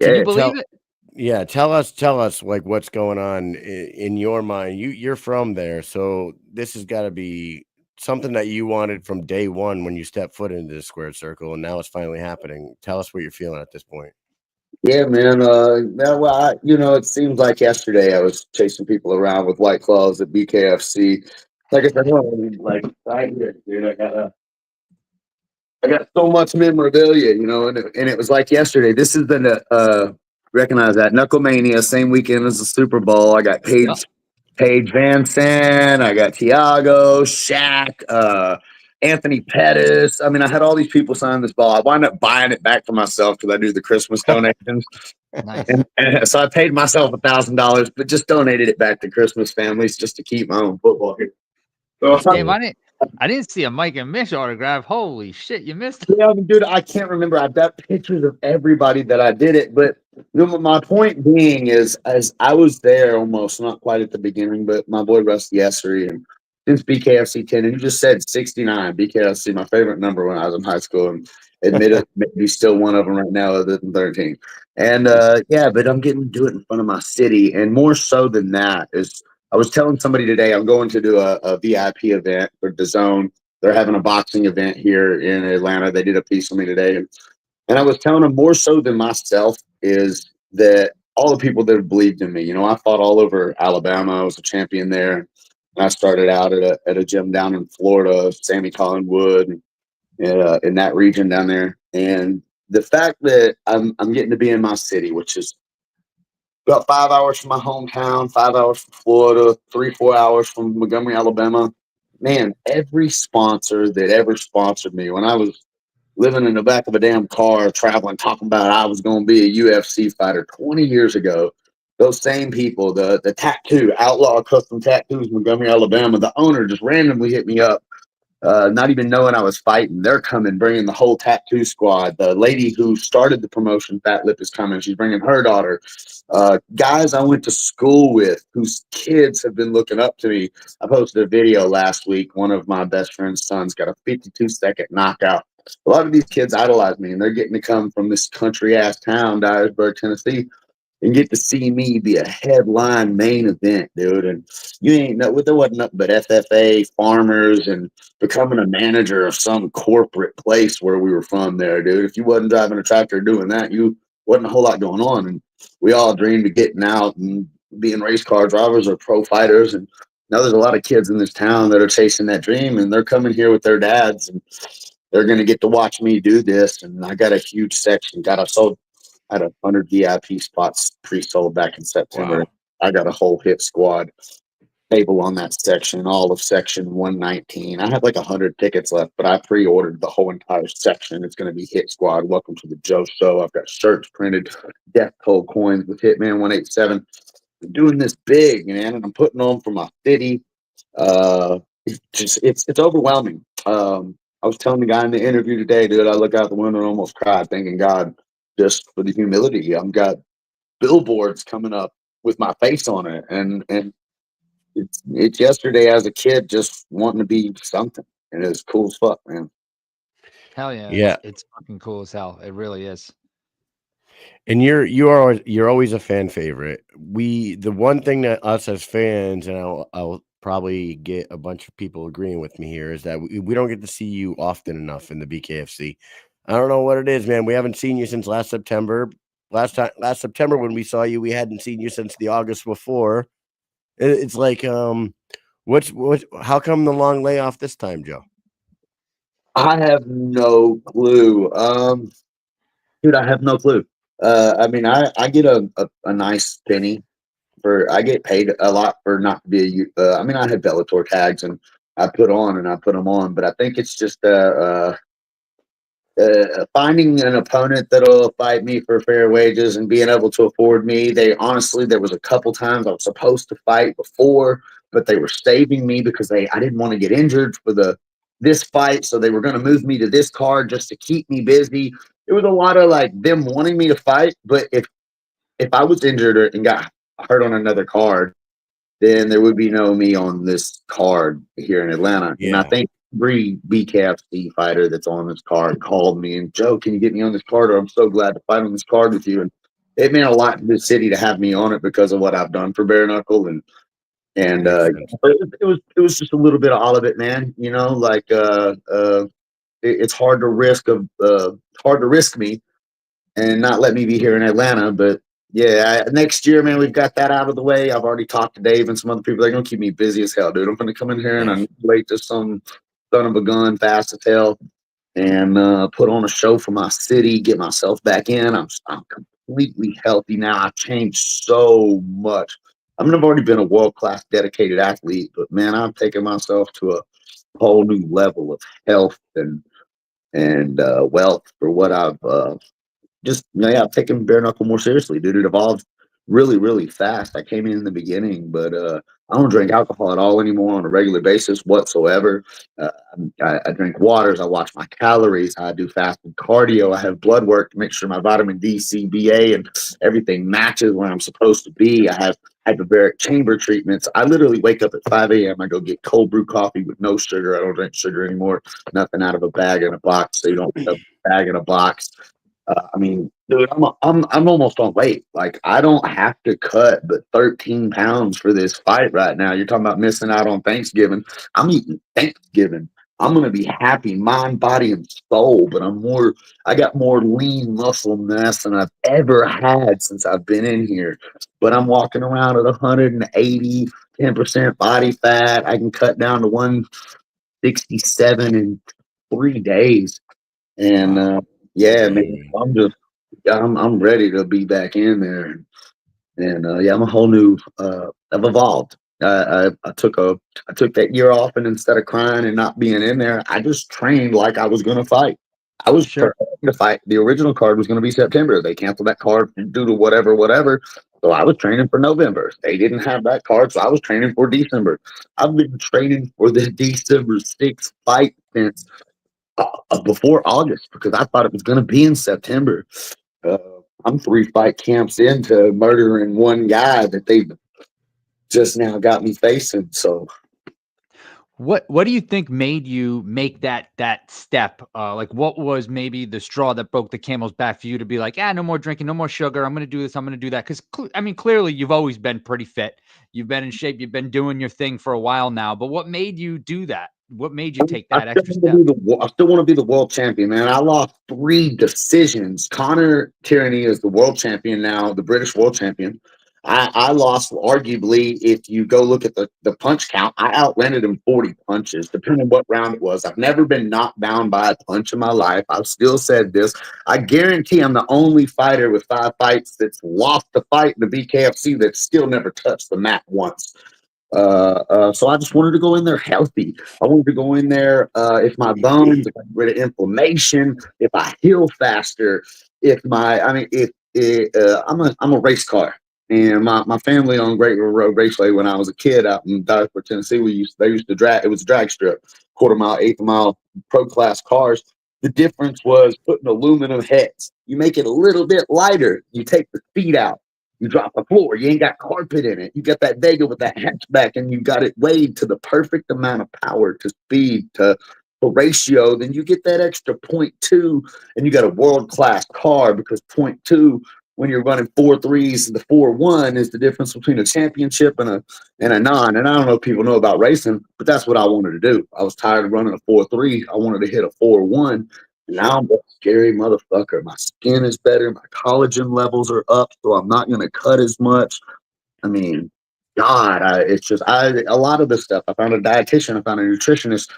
Yeah. you believe it? Yeah, tell us like what's going on in your mind. You're from there, so this has got to be something that you wanted from day one when you stepped foot into the squared circle, and now it's finally happening. Tell us what you're feeling at this point. Yeah, man. It seems like yesterday I was chasing people around with white claws at BKFC. Like I said, right here, dude. I got so much memorabilia, and it was like yesterday. This is the recognize that Knucklemania, same weekend as the Super Bowl. I got Paige Van Sant, I got Tiago, Shaq, Anthony Pettis. I mean, I had all these people sign this ball. I wound up buying it back for myself because I do the Christmas donations. Nice. And so I paid myself $1,000, but just donated it back to Christmas families just to keep my own football here. So Damn, I didn't see a Mike and Mish autograph. Holy shit, you missed it. yeah, dude, I can't remember. I've got pictures of everybody that I did it, but my point being is, as I was there almost, not quite at the beginning, but my boy Rusty Essery and since BKFC 10, and you just said 69, BKFC, my favorite number when I was in high school, and admitted maybe still one of them right now other than 13. And but I'm getting to do it in front of my city, and more so than that is I was telling somebody today I'm going to do a VIP event for DAZN. They're having a boxing event here in Atlanta. They did a piece on me today. And I was telling them more so than myself is that all the people that have believed in me, I fought all over Alabama. I was a champion there. And I started out at a gym down in Florida, Sammy Collingwood, in that region down there. And the fact that I'm getting to be in my city, which is about 5 hours from my hometown, 5 hours from Florida, 3-4 hours from Montgomery, Alabama. Man, every sponsor that ever sponsored me when I was living in the back of a damn car, traveling, talking about I was going to be a UFC fighter 20 years ago, those same people, the tattoo, Outlaw Custom Tattoos, Montgomery, Alabama, the owner just randomly hit me up, not even knowing I was fighting. They're coming, bringing the whole tattoo squad. The lady who started the promotion, Fat Lip, is coming. She's bringing her daughter. Guys I went to school with whose kids have been looking up to me. I posted a video last week. One of my best friend's sons got a 52-second knockout. A lot of these kids idolize me, and they're getting to come from this country-ass town, Dyersburg, Tennessee, and get to see me be a headline main event, dude. And you ain't know, there wasn't nothing but FFA, farmers, and becoming a manager of some corporate place where we were from there, dude. If you wasn't driving a tractor doing that, you wasn't a whole lot going on. And we all dreamed of getting out and being race car drivers or pro fighters. And now there's a lot of kids in this town that are chasing that dream, and they're coming here with their dads, and they're going to get to watch me do this. And I got a huge section. I had 100 VIP spots pre-sold back in September. Wow. I got a whole hit squad table on that section, all of section 119. I have like 100 tickets left, but I pre-ordered the whole entire section. It's going to be Hit Squad. Welcome to the Joe Show. I've got shirts printed, Death Toll coins with Hitman 187. I'm doing this big, man, and I'm putting on for my city. It's overwhelming. I was telling the guy in the interview today, dude, I look out the window and almost cried, thanking God just for the humility. I've got billboards coming up with my face on it, and it's yesterday as a kid just wanting to be something, and it's cool as fuck, man. Hell yeah. Yeah. It's fucking cool as hell. It really is. And you're always a fan favorite. The one thing that us as fans, and I'll probably get a bunch of people agreeing with me here, is that we don't get to see you often enough in the BKFC. I don't know what it is, man. We haven't seen you since last September. Last September when we saw you, we hadn't seen you since the August before. It's like, how come the long layoff this time, Joe? I have no clue. Dude, I have no clue. I mean, I get a nice penny I get paid a lot for not to be I mean, I had Bellator tags and I put them on, but I think it's just finding an opponent that'll fight me for fair wages and being able to afford me. There was a couple times I was supposed to fight before, but they were saving me because I didn't want to get injured for this fight, so they were going to move me to this card just to keep me busy. It was a lot of like them wanting me to fight, but if I was injured and got hurt on another card, then there would be no me on this card here in Atlanta. Yeah. And I think every BKFC fighter that's on this card called me and, Joe, can you get me on this card? Or I'm so glad to fight on this card with you. And it meant a lot to the city to have me on it because of what I've done for bare knuckle. And it was just a little bit of all of it, man. You know, like it's hard to risk me and not let me be here in Atlanta. But yeah, next year, man, we've got that out of the way. I've already talked to Dave and some other people. They're gonna keep me busy as hell, dude. I'm gonna come in here and I'm late to some son of a gun, fast as hell, and put on a show for my city, get myself back in. I'm completely healthy now. I've changed so much. I mean, I've already been a world-class dedicated athlete, but man, I've taken myself to a whole new level of health and wealth for what I've I've taken bare knuckle more seriously, dude. It evolved really, really fast. I came in the beginning, but I don't drink alcohol at all anymore on a regular basis whatsoever. I drink waters. I watch my calories. I do fasted cardio. I have blood work to make sure my vitamin D, C, BA, and everything matches where I'm supposed to be. I have hyperbaric chamber treatments. I literally wake up at 5 a.m. I go get cold brew coffee with no sugar. I don't drink sugar anymore. Nothing out of a bag in a box. So you don't put a bag in a box. I mean, dude, I'm almost on weight. Like, I don't have to cut but 13 pounds for this fight right now. You're talking about missing out on Thanksgiving. I'm eating Thanksgiving. I'm gonna be happy, mind, body, and soul. But I got more lean muscle mass than I've ever had since I've been in here. But I'm walking around at 180, 10% body fat. I can cut down to 167 in 3 days. And yeah, man, I'm ready to be back in there, and yeah, I'm a whole new. I've evolved. I took that year off, and instead of crying and not being in there, I just trained like I was going to fight. I was preparing to fight. The original card was going to be September. They canceled that card due to whatever. So I was training for November. They didn't have that card, so I was training for December. I've been training for the December 6th fight since before August because I thought it was going to be in September. I'm 3 fight camps into murdering one guy that they just now got me facing. So what do you think made you make that step? Like, what was maybe the straw that broke the camel's back for you to be like, no more drinking, no more sugar. I'm going to do this. I'm going to do that. Because I mean, clearly you've always been pretty fit. You've been in shape. You've been doing your thing for a while now. But what made you do that? What made you take that extra step? I still want to be the world champion, man. I lost 3 decisions. Connor Tierney is the world champion now, the British world champion. I lost, arguably, if you go look at the punch count, I outlanded him 40 punches, depending on what round it was. I've never been knocked down by a punch in my life. I've still said this. I guarantee I'm the only fighter with 5 fights that's lost a fight in the BKFC that still never touched the mat once. So I just wanted to go in there healthy. I wanted to go in there if my bones, if I get rid of inflammation, if I heal faster, I'm a race car. And my family on Great River Road Raceway when I was a kid out in Dyersburg, Tennessee, they used to drag. It was a drag strip, quarter mile, eighth mile, pro class cars. The difference was putting aluminum heads. You make it a little bit lighter. You take the speed out. You drop the floor. You ain't got carpet in it. You got that Vega with that hatchback, and you got it weighed to the perfect amount of power, to speed, to ratio. Then you get that extra 0.2, and you got a world class car because 0.2. When you're running 4.3s, the 4.1 is the difference between a championship and a non. And I don't know if people know about racing, but that's what I wanted to do. I was tired of running a 4.3. I wanted to hit a 4.1. Now I'm a scary motherfucker. My skin is better. My collagen levels are up, so I'm not going to cut as much. I mean, God, a lot of this stuff. I found a dietitian. I found a nutritionist.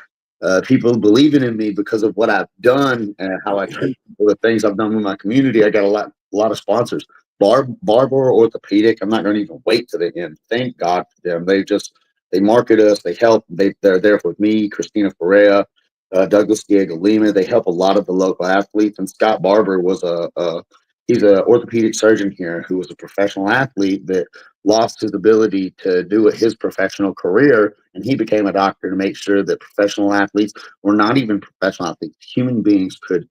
People believing in me because of what I've done and how I treat people, the things I've done with my community. I got a lot of sponsors. Barber Orthopedic. I'm not going to even wait to the end. Thank God for them. They market us. They help. They're there with me, Christina Ferreira, Douglas Diego Lima. They help a lot of the local athletes. And Scott Barber was he's an orthopedic surgeon here who was a professional athlete that lost his ability to do his professional career, and he became a doctor to make sure that professional athletes, or not even professional athletes, human beings could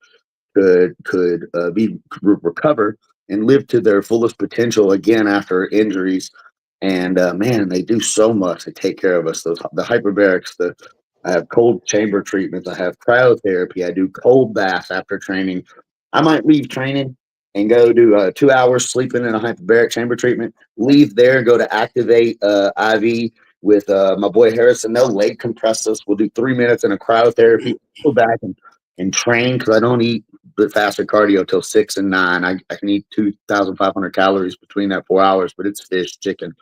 recover and live to their fullest potential again after injuries. And man, they do so much. They take care of us. The hyperbarics, I have cold chamber treatments. I have cryotherapy. I do cold baths after training. I might leave training and go do 2 hours sleeping in a hyperbaric chamber treatment. Leave there, go to activate IV with my boy Harrison. They'll leg compress us. We'll do 3 minutes in a cryotherapy. Go back and train because I don't eat the fasted cardio till 6 and 9. I can eat 2,500 calories between that 4 hours, but it's fish, chicken,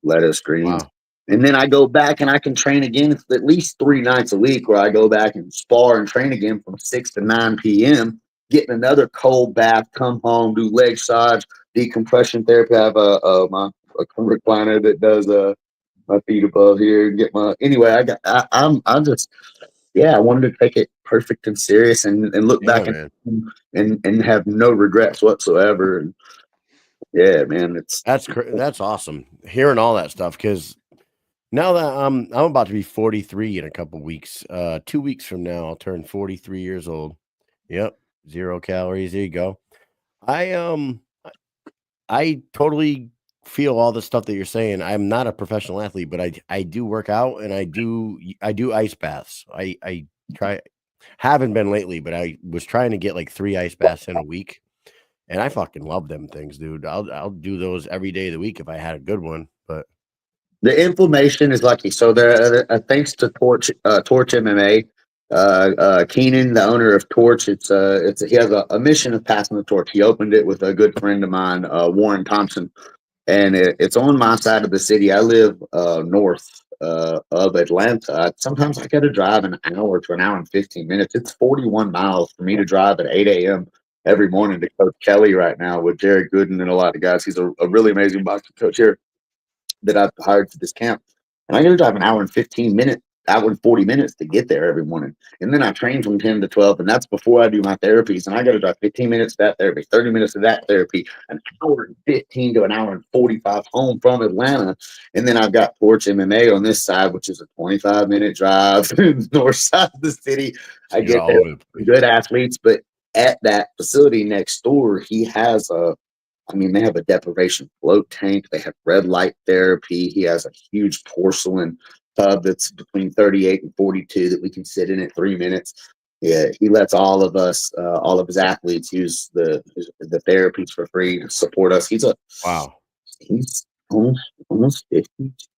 lettuce, greens. Wow. And then I go back and I can train again at least 3 nights a week where I go back and spar and train again from 6 to 9 p.m., getting another cold bath, come home, do leg massage, decompression therapy. I have a recliner that does my feet above here. Anyway, I'm just, I wanted to take it perfect and serious and look back and have no regrets whatsoever. And yeah, man, That's awesome hearing all that stuff, because now that I'm about to be 43 in a couple weeks. 2 weeks from now, I'll turn 43 years old. Yep, 0 calories. There you go. I totally feel all the stuff that you're saying. I'm not a professional athlete, but I do work out and I do ice baths. I haven't been lately, but I was trying to get like 3 ice baths in a week, and I fucking love them things, dude. I'll do those every day of the week if I had a good one. But the inflammation is lucky. So there, thanks to Torch MMA, Keenan, the owner of Torch, he has a mission of passing the torch. He opened it with a good friend of mine, Warren Thompson, and it's on my side of the city. I live north of Atlanta. Sometimes I got to drive an hour to an hour and 15 minutes. It's 41 miles for me to drive at 8 a.m. every morning to Coach Kelly right now with Jared Gooden and a lot of guys. He's a really amazing boxing coach here that I've hired for this camp. And I got to drive an hour and 15 minutes, hour and 40 minutes to get there every morning. And then I train from 10 to 12, and that's before I do my therapies. And I got to drive 15 minutes to that therapy, 30 minutes to that therapy, an hour and 15 to an hour and 45 home from Atlanta. And then I've got Torch MMA on this side, which is a 25-minute drive to the north side of the city. I get there with good athletes, but at that facility next door, he has they have a deprivation float tank. They have red light therapy. He has a huge porcelain tub that's between 38 and 42 that we can sit in at 3 minutes. Yeah, he lets all of us, all of his athletes, use the therapies for free to support us. He's almost 50.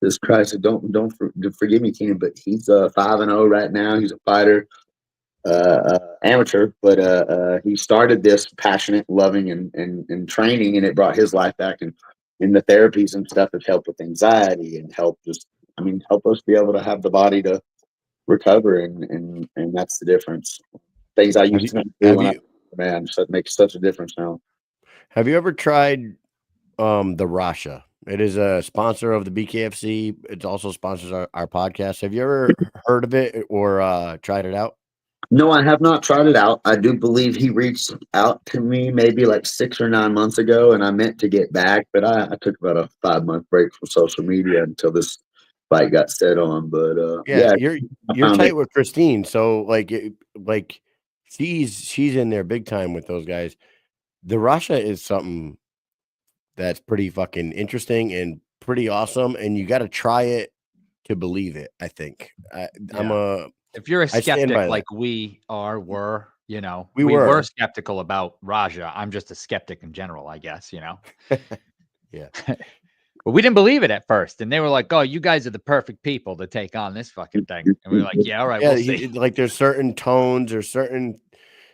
Jesus Christ! Don't forgive me, Keenan, but he's 5-0 right now. He's a fighter. Amateur, but he started this passionate, loving, and training, and it brought his life back. And the therapies and stuff have helped with anxiety and help us be able to have the body to recover, and that's the difference. Things I used to do that makes such a difference now. Have you ever tried the Rasha? It is a sponsor of the BKFC. It also sponsors our podcast. Have you ever heard of it or tried it out? No, I have not tried it out. I do believe he reached out to me maybe like 6 or 9 months ago, and I meant to get back, but I took about a 5-month break from social media until this fight got set on. But you're tight with Christine, so like she's in there big time with those guys. The Rasha is something that's pretty fucking interesting and pretty awesome, and you got to try it to believe it. I think if you're a skeptic like we were, we were skeptical about Raja. I'm just a skeptic in general, I guess, Yeah. But we didn't believe it at first. And they were like, oh, you guys are the perfect people to take on this fucking thing. And we were like, yeah, all right, we'll see. Like there's certain tones or certain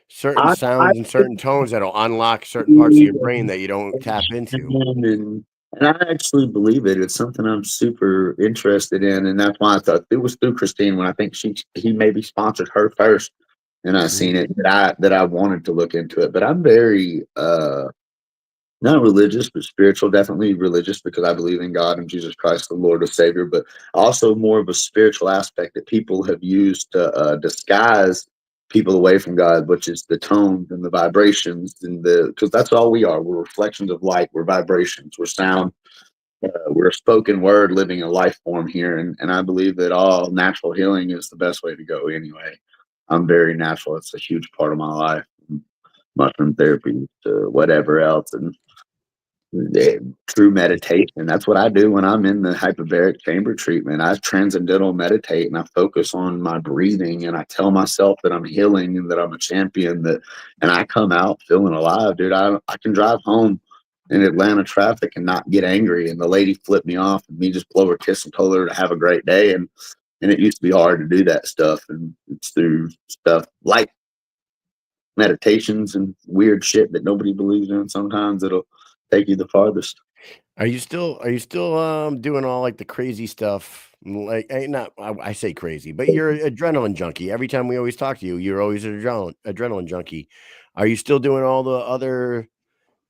sounds and certain tones that'll unlock certain parts of your brain that you don't tap into. And I actually believe it. It's something I'm super interested in, and that's why I thought it was through Christine when I think he maybe sponsored her first, and I seen it that I wanted to look into it. But I'm very Not religious, but spiritual. Definitely religious because I believe in God and Jesus Christ, the Lord and Savior. But also more of a spiritual aspect that people have used to disguise people away from God, which is the tones and the vibrations and because that's all we are. We're reflections of light. We're vibrations. We're sound. We're a spoken word living a life form here, and I believe that all natural healing is the best way to go. Anyway, I'm very natural. It's a huge part of my life. Mushroom therapy to whatever else, and true meditation. That's what I do when I'm in the hyperbaric chamber treatment. I transcendental meditate and I focus on my breathing and I tell myself that I'm healing and that I'm a champion. And I come out feeling alive, dude. I can drive home in Atlanta traffic and not get angry. And the lady flipped me off and me just blow her kiss and told her to have a great day. And it used to be hard to do that stuff. And it's through stuff like meditations and weird shit that nobody believes in. Sometimes it'll take you the farthest. Are you still doing all like the crazy stuff? Like I say crazy, but you're an adrenaline junkie. Every time we always talk to you, you're always an adrenaline junkie. Are you still doing all the other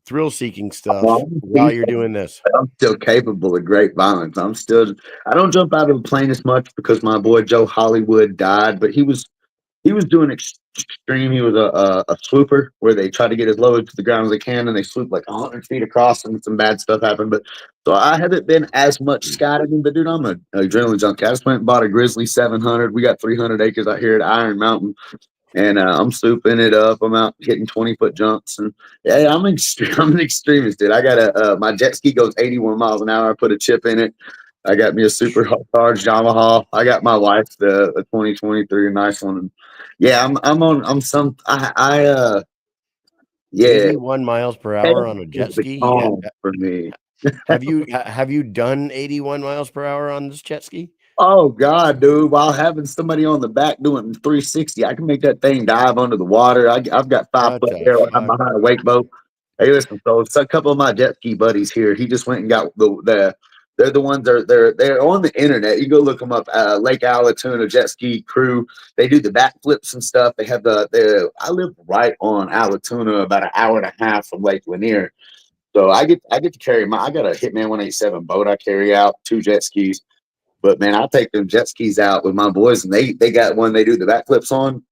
thrill seeking stuff while you're doing this? I'm still capable of great violence. I don't jump out of the plane as much because my boy Joe Hollywood died, but he was doing extreme. He was a swooper where they try to get as low to the ground as they can, and they swoop like 100 feet across, and some bad stuff happened. But so I haven't been as much skydiving, but dude, I'm an adrenaline junkie. I just went and bought a Grizzly 700. We got 300 acres out here at Iron Mountain, and I'm swooping it up. I'm out hitting 20-foot jumps, and yeah, I'm an extremist, dude. I got my jet ski goes 81 miles an hour. I put a chip in it. I got me a super charged Yamaha. I got my wife the 2023, a nice one. And yeah, yeah, 81 miles per hour on a jet ski. For me. Have you done 81 miles per hour on this jet ski? Oh God, dude! While having somebody on the back doing 360, I can make that thing dive under the water. I've got 5 foot there. I'm behind a wake boat. Hey, listen, so it's a couple of my jet ski buddies here. He just went and got they're the ones they're on the internet. You go look them up. Lake Allatoona jet ski crew. They do the backflips and stuff. They have I live right on Allatoona, about an hour and a half from Lake Lanier. So I get to carry I got a Hitman 187 boat I carry out, 2 jet skis. But man, I'll take them jet skis out with my boys, and they got one they do the backflips on.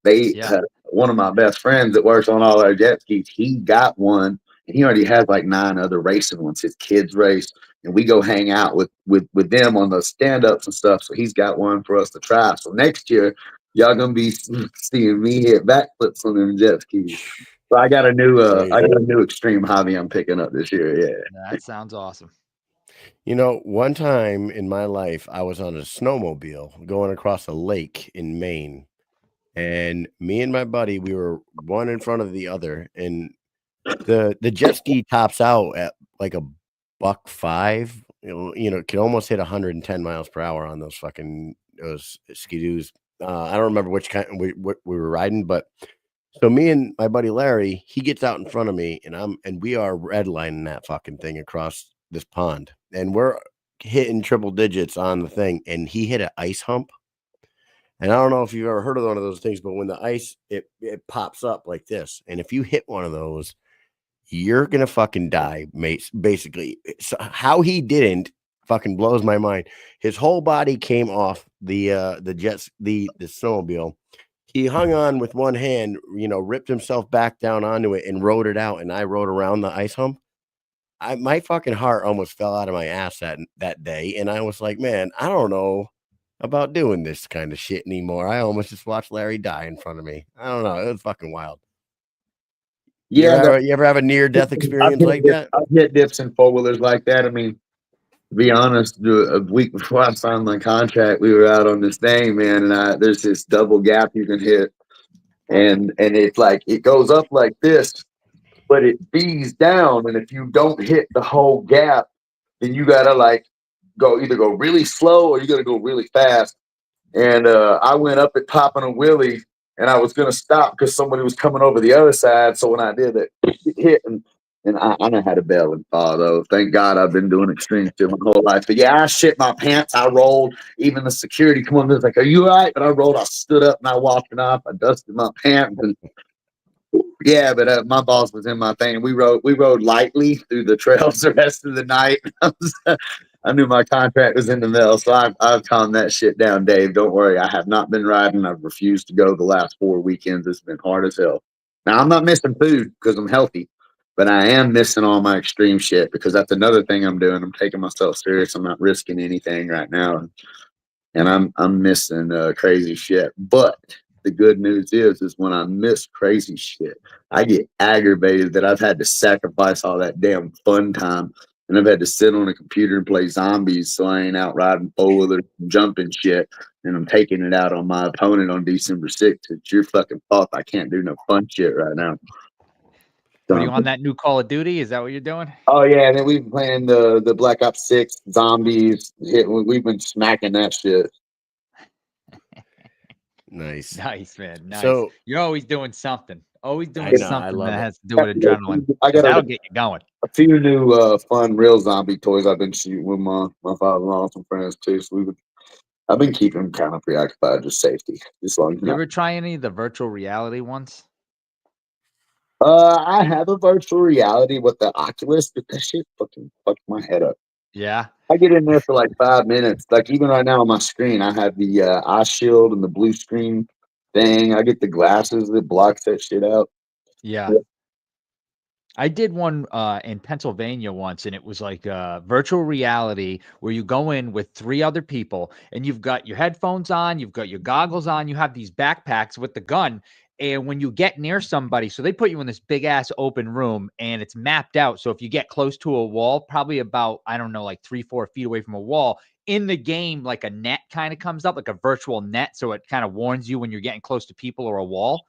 One of my best friends that works on all our jet skis, he got one, and he already has like 9 other racing ones. His kids race, and we go hang out with them on the stand ups and stuff. So he's got one for us to try. So next year, y'all gonna be seeing me hit backflips on them jet skis. So I got a new extreme hobby I'm picking up this year. Yeah, that sounds awesome. You know, one time in my life, I was on a snowmobile going across a lake in Maine, and me and my buddy, we were one in front of the other, and the jet ski tops out at like a $1.05. You know, can almost hit 110 miles per hour on those ski-doos. I don't remember which kind what we were riding, but so me and my buddy Larry, he gets out in front of me, and we are redlining that fucking thing across this pond, and we're hitting triple digits on the thing, and he hit an ice hump. And I don't know if you've ever heard of one of those things, but when the ice it pops up like this, and if you hit one of those, you're gonna fucking die, mate. Basically, so how he didn't fucking blows my mind. His whole body came off the snowmobile. He hung on with one hand, ripped himself back down onto it and rode it out, and I rode around the ice hump. My fucking heart almost fell out of my ass that day, and I was like, man, I don't know about doing this kind of shit anymore. I almost just watched Larry die in front of me. I don't know. It was fucking wild. Yeah. You ever have a near-death experience like that? I've hit dips in 4-wheelers like that. I mean, to be honest, a week before I signed my contract, we were out on this thing, man, and there's this double gap you can hit, and it's like it goes up like this, but it bees down, and if you don't hit the whole gap, then you gotta like either go really slow or you gotta go really fast. And I went up at popping a wheelie, and I was gonna stop because somebody was coming over the other side. So when I did it, hit and I know how to bail and fall though. Thank God I've been doing extreme shit my whole life. But yeah, I shit my pants. I rolled. Even the security come on, was like, "Are you all right?" But I rolled. I stood up and I walked it off. I dusted my pants and Yeah, but my boss was in my thing. We rode lightly through the trails the rest of the night. I knew my contract was in the mail, so I've calmed that shit down, Dave. Don't worry. I have not been riding. I've refused to go the last 4 weekends. It's been hard as hell. Now I'm not missing food because I'm healthy, but I am missing all my extreme shit because that's another thing I'm doing. I'm taking myself serious. I'm not risking anything right now, and I'm missing crazy shit. But the good news is when I miss crazy shit, I get aggravated that I've had to sacrifice all that damn fun time, and I've had to sit on a computer and play zombies, so I ain't out riding four-wheelers and jumping shit, and I'm taking it out on my opponent on December 6th. It's your fucking fault I can't do no fun shit right now. What are you on that new Call of Duty? Is that what you're doing? Oh yeah, and then we've been playing the Black Ops 6 zombies. We've been smacking that shit. Nice. Nice, man. Nice. So you're always doing something. Always doing I know, I something love that it. has to do with adrenaline. I got That'll get you going. a few new fun real zombie toys I've been shooting with my father-in-law and some friends too. So I've been keeping them kind of preoccupied with safety. Just long as You ever try any of the virtual reality ones? I have a virtual reality with the Oculus, but that shit fucking fucked my head up. Yeah. I get in there for like 5 minutes. Like even right now on my screen, I have the eye shield and the blue screen thing. I get the glasses that blocks that shit out. Yeah. I did one in Pennsylvania once, and it was like virtual reality where you go in with 3 other people, and you've got your headphones on, you've got your goggles on, you have these backpacks with the gun. And when you get near somebody, so they put you in this big ass open room and it's mapped out. So if you get close to a wall, probably about, I don't know, like 3-4 feet away from a wall, in the game, like a net kind of comes up, like a virtual net. So it kind of warns you when you're getting close to people or a wall.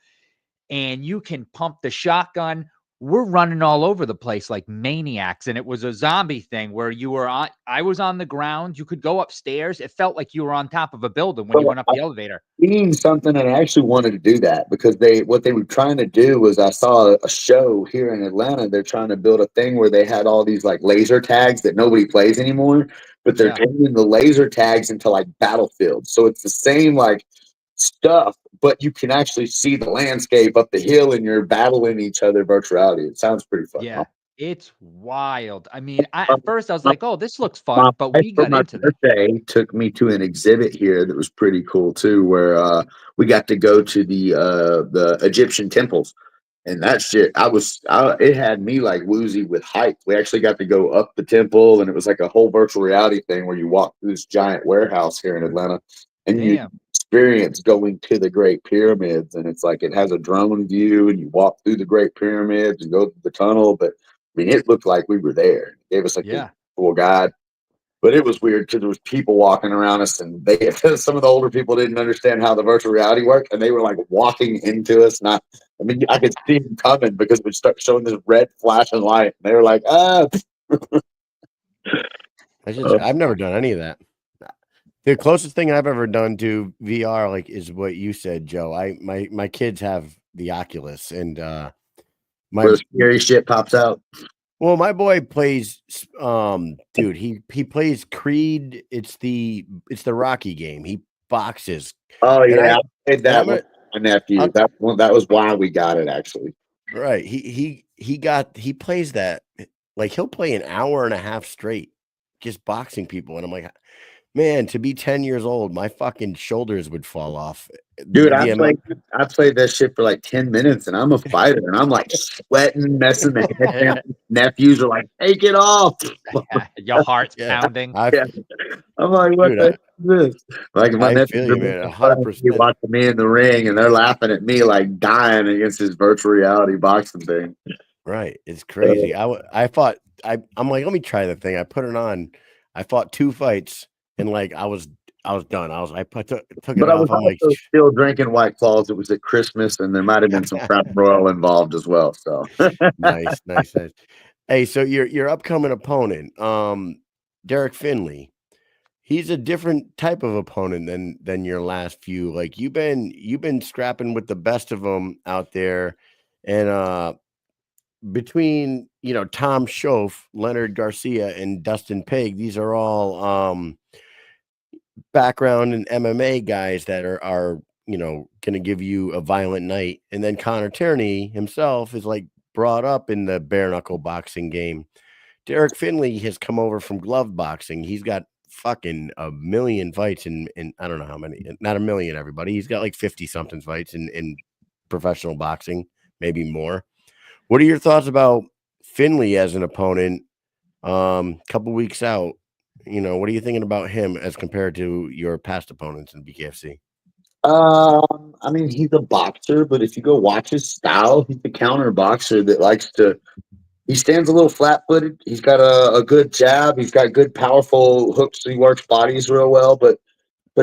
And you can pump the shotgun. We're running all over the place like maniacs. And it was a zombie thing where I was on the ground. You could go upstairs. It felt like you were on top of a building when you went up the elevator. Seen something, and I actually wanted to do that because what they were trying to do was I saw a show here in Atlanta. They're trying to build a thing where they had all these like laser tags that nobody plays anymore, but they're turning the laser tags into like battlefields. So it's the same like stuff, but you can actually see the landscape up the hill and you're battling each other virtuality. It sounds pretty fun. Yeah, it's wild. I mean, at first I was like, oh, this looks fun, My but wife we for got my into that. birthday took me to an exhibit here that was pretty cool too, where we got to go to the Egyptian temples. And that shit, it had me like woozy with height. We actually got to go up the temple, and it was like a whole virtual reality thing where you walk through this giant warehouse here in Atlanta, and you Damn. experience going to the Great Pyramids. And it's like it has a drone view, and you walk through the Great Pyramids and go through the tunnel. But I mean, it looked like we were there. It gave us like this Yeah. cool guide. But it was weird because there was people walking around us, and some of the older people didn't understand how the virtual reality worked, and they were like walking into us. I mean, I could see them coming because we start showing this red flashing light, and they were like, "Ah." I've never done any of that. The closest thing I've ever done to VR, like, is what you said, Joe. My kids have the Oculus, and Where the scary shit pops out. well, my boy plays, dude, he plays Creed. It's the Rocky game. He boxes. Oh And yeah, I played that I'm with my nephew. That was why we got it actually. right. He plays that, like, he'll play an hour and a half straight, just boxing people, and I'm like, man, to be 10 years old, my fucking shoulders would fall off. Dude, I played that shit for like 10 minutes, and I'm a fighter, and I'm like sweating, messing the head down. Nephews are like, "Take it off." Your heart's pounding. Yeah. I'm like, what the heck is this? Like my I nephews feel you, man, 100%. watching me in the ring, and they're laughing at me like dying against this virtual reality boxing thing. Right. It's crazy. I'm like, let me try the thing. I put it on. I fought 2 fights, and like I was done. I took it But I was off. I'm like, also still drinking White Claws. It was at Christmas, and there might have been some Crown Royal involved as well. So nice. Hey, so your upcoming opponent, Derek Finley, he's a different type of opponent than your last few. Like you've been scrapping with the best of them out there, and between Tom Schoaf, Leonard Garcia, and Dustin Pig, these are all background and MMA guys that are going to give you a violent night. And then Connor Tierney himself is like brought up in the bare knuckle boxing game. Derek Finley has come over from glove boxing. He's got fucking a million fights in I don't know how many, not a million, everybody. He's got like 50 something fights in professional boxing, maybe more. What are your thoughts about Finley as an opponent? Couple weeks out, what are you thinking about him as compared to your past opponents in BKFC? I mean, he's a boxer, but if you go watch his style, he's a counter boxer that likes to. He stands a little flat-footed. He's got a good jab. He's got good, powerful hooks. He works bodies real well, but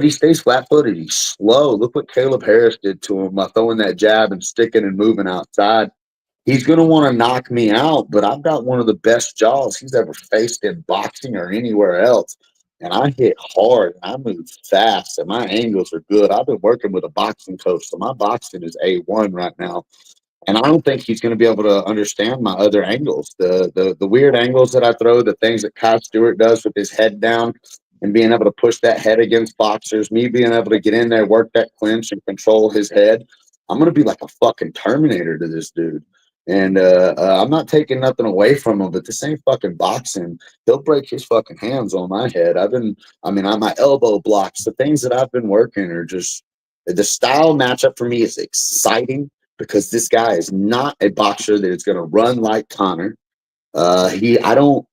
he stays flat-footed. He's slow. Look what Caleb Harris did to him by throwing that jab and sticking and moving outside. He's going to want to knock me out, but I've got one of the best jaws he's ever faced in boxing or anywhere else. And I hit hard, and I move fast, and my angles are good. I've been working with a boxing coach, so my boxing is A1 right now. And I don't think he's going to be able to understand my other angles, the weird angles that I throw, the things that Kyle Stewart does with his head down and being able to push that head against boxers, me being able to get in there, work that clinch and control his head. I'm going to be like a fucking Terminator to this dude. And I'm not taking nothing away from him, but this ain't fucking boxing. He'll break his fucking hands on my head. On my elbow blocks, the things that I've been working are just the style matchup for me is exciting because this guy is not a boxer that is going to run like Connor. I'm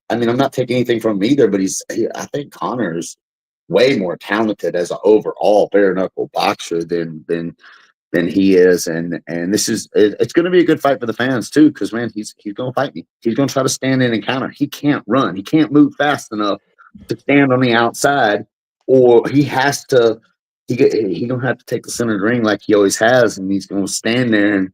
not taking anything from him either, but I think Connor's way more talented as an overall bare knuckle boxer than he is, and it's going to be a good fight for the fans too, because man, he's going to fight me. He's going to try to stand in and counter. He can't run. He can't move fast enough to stand on the outside, or he has to. He going to have to take the center of the ring like he always has, and he's going to stand there and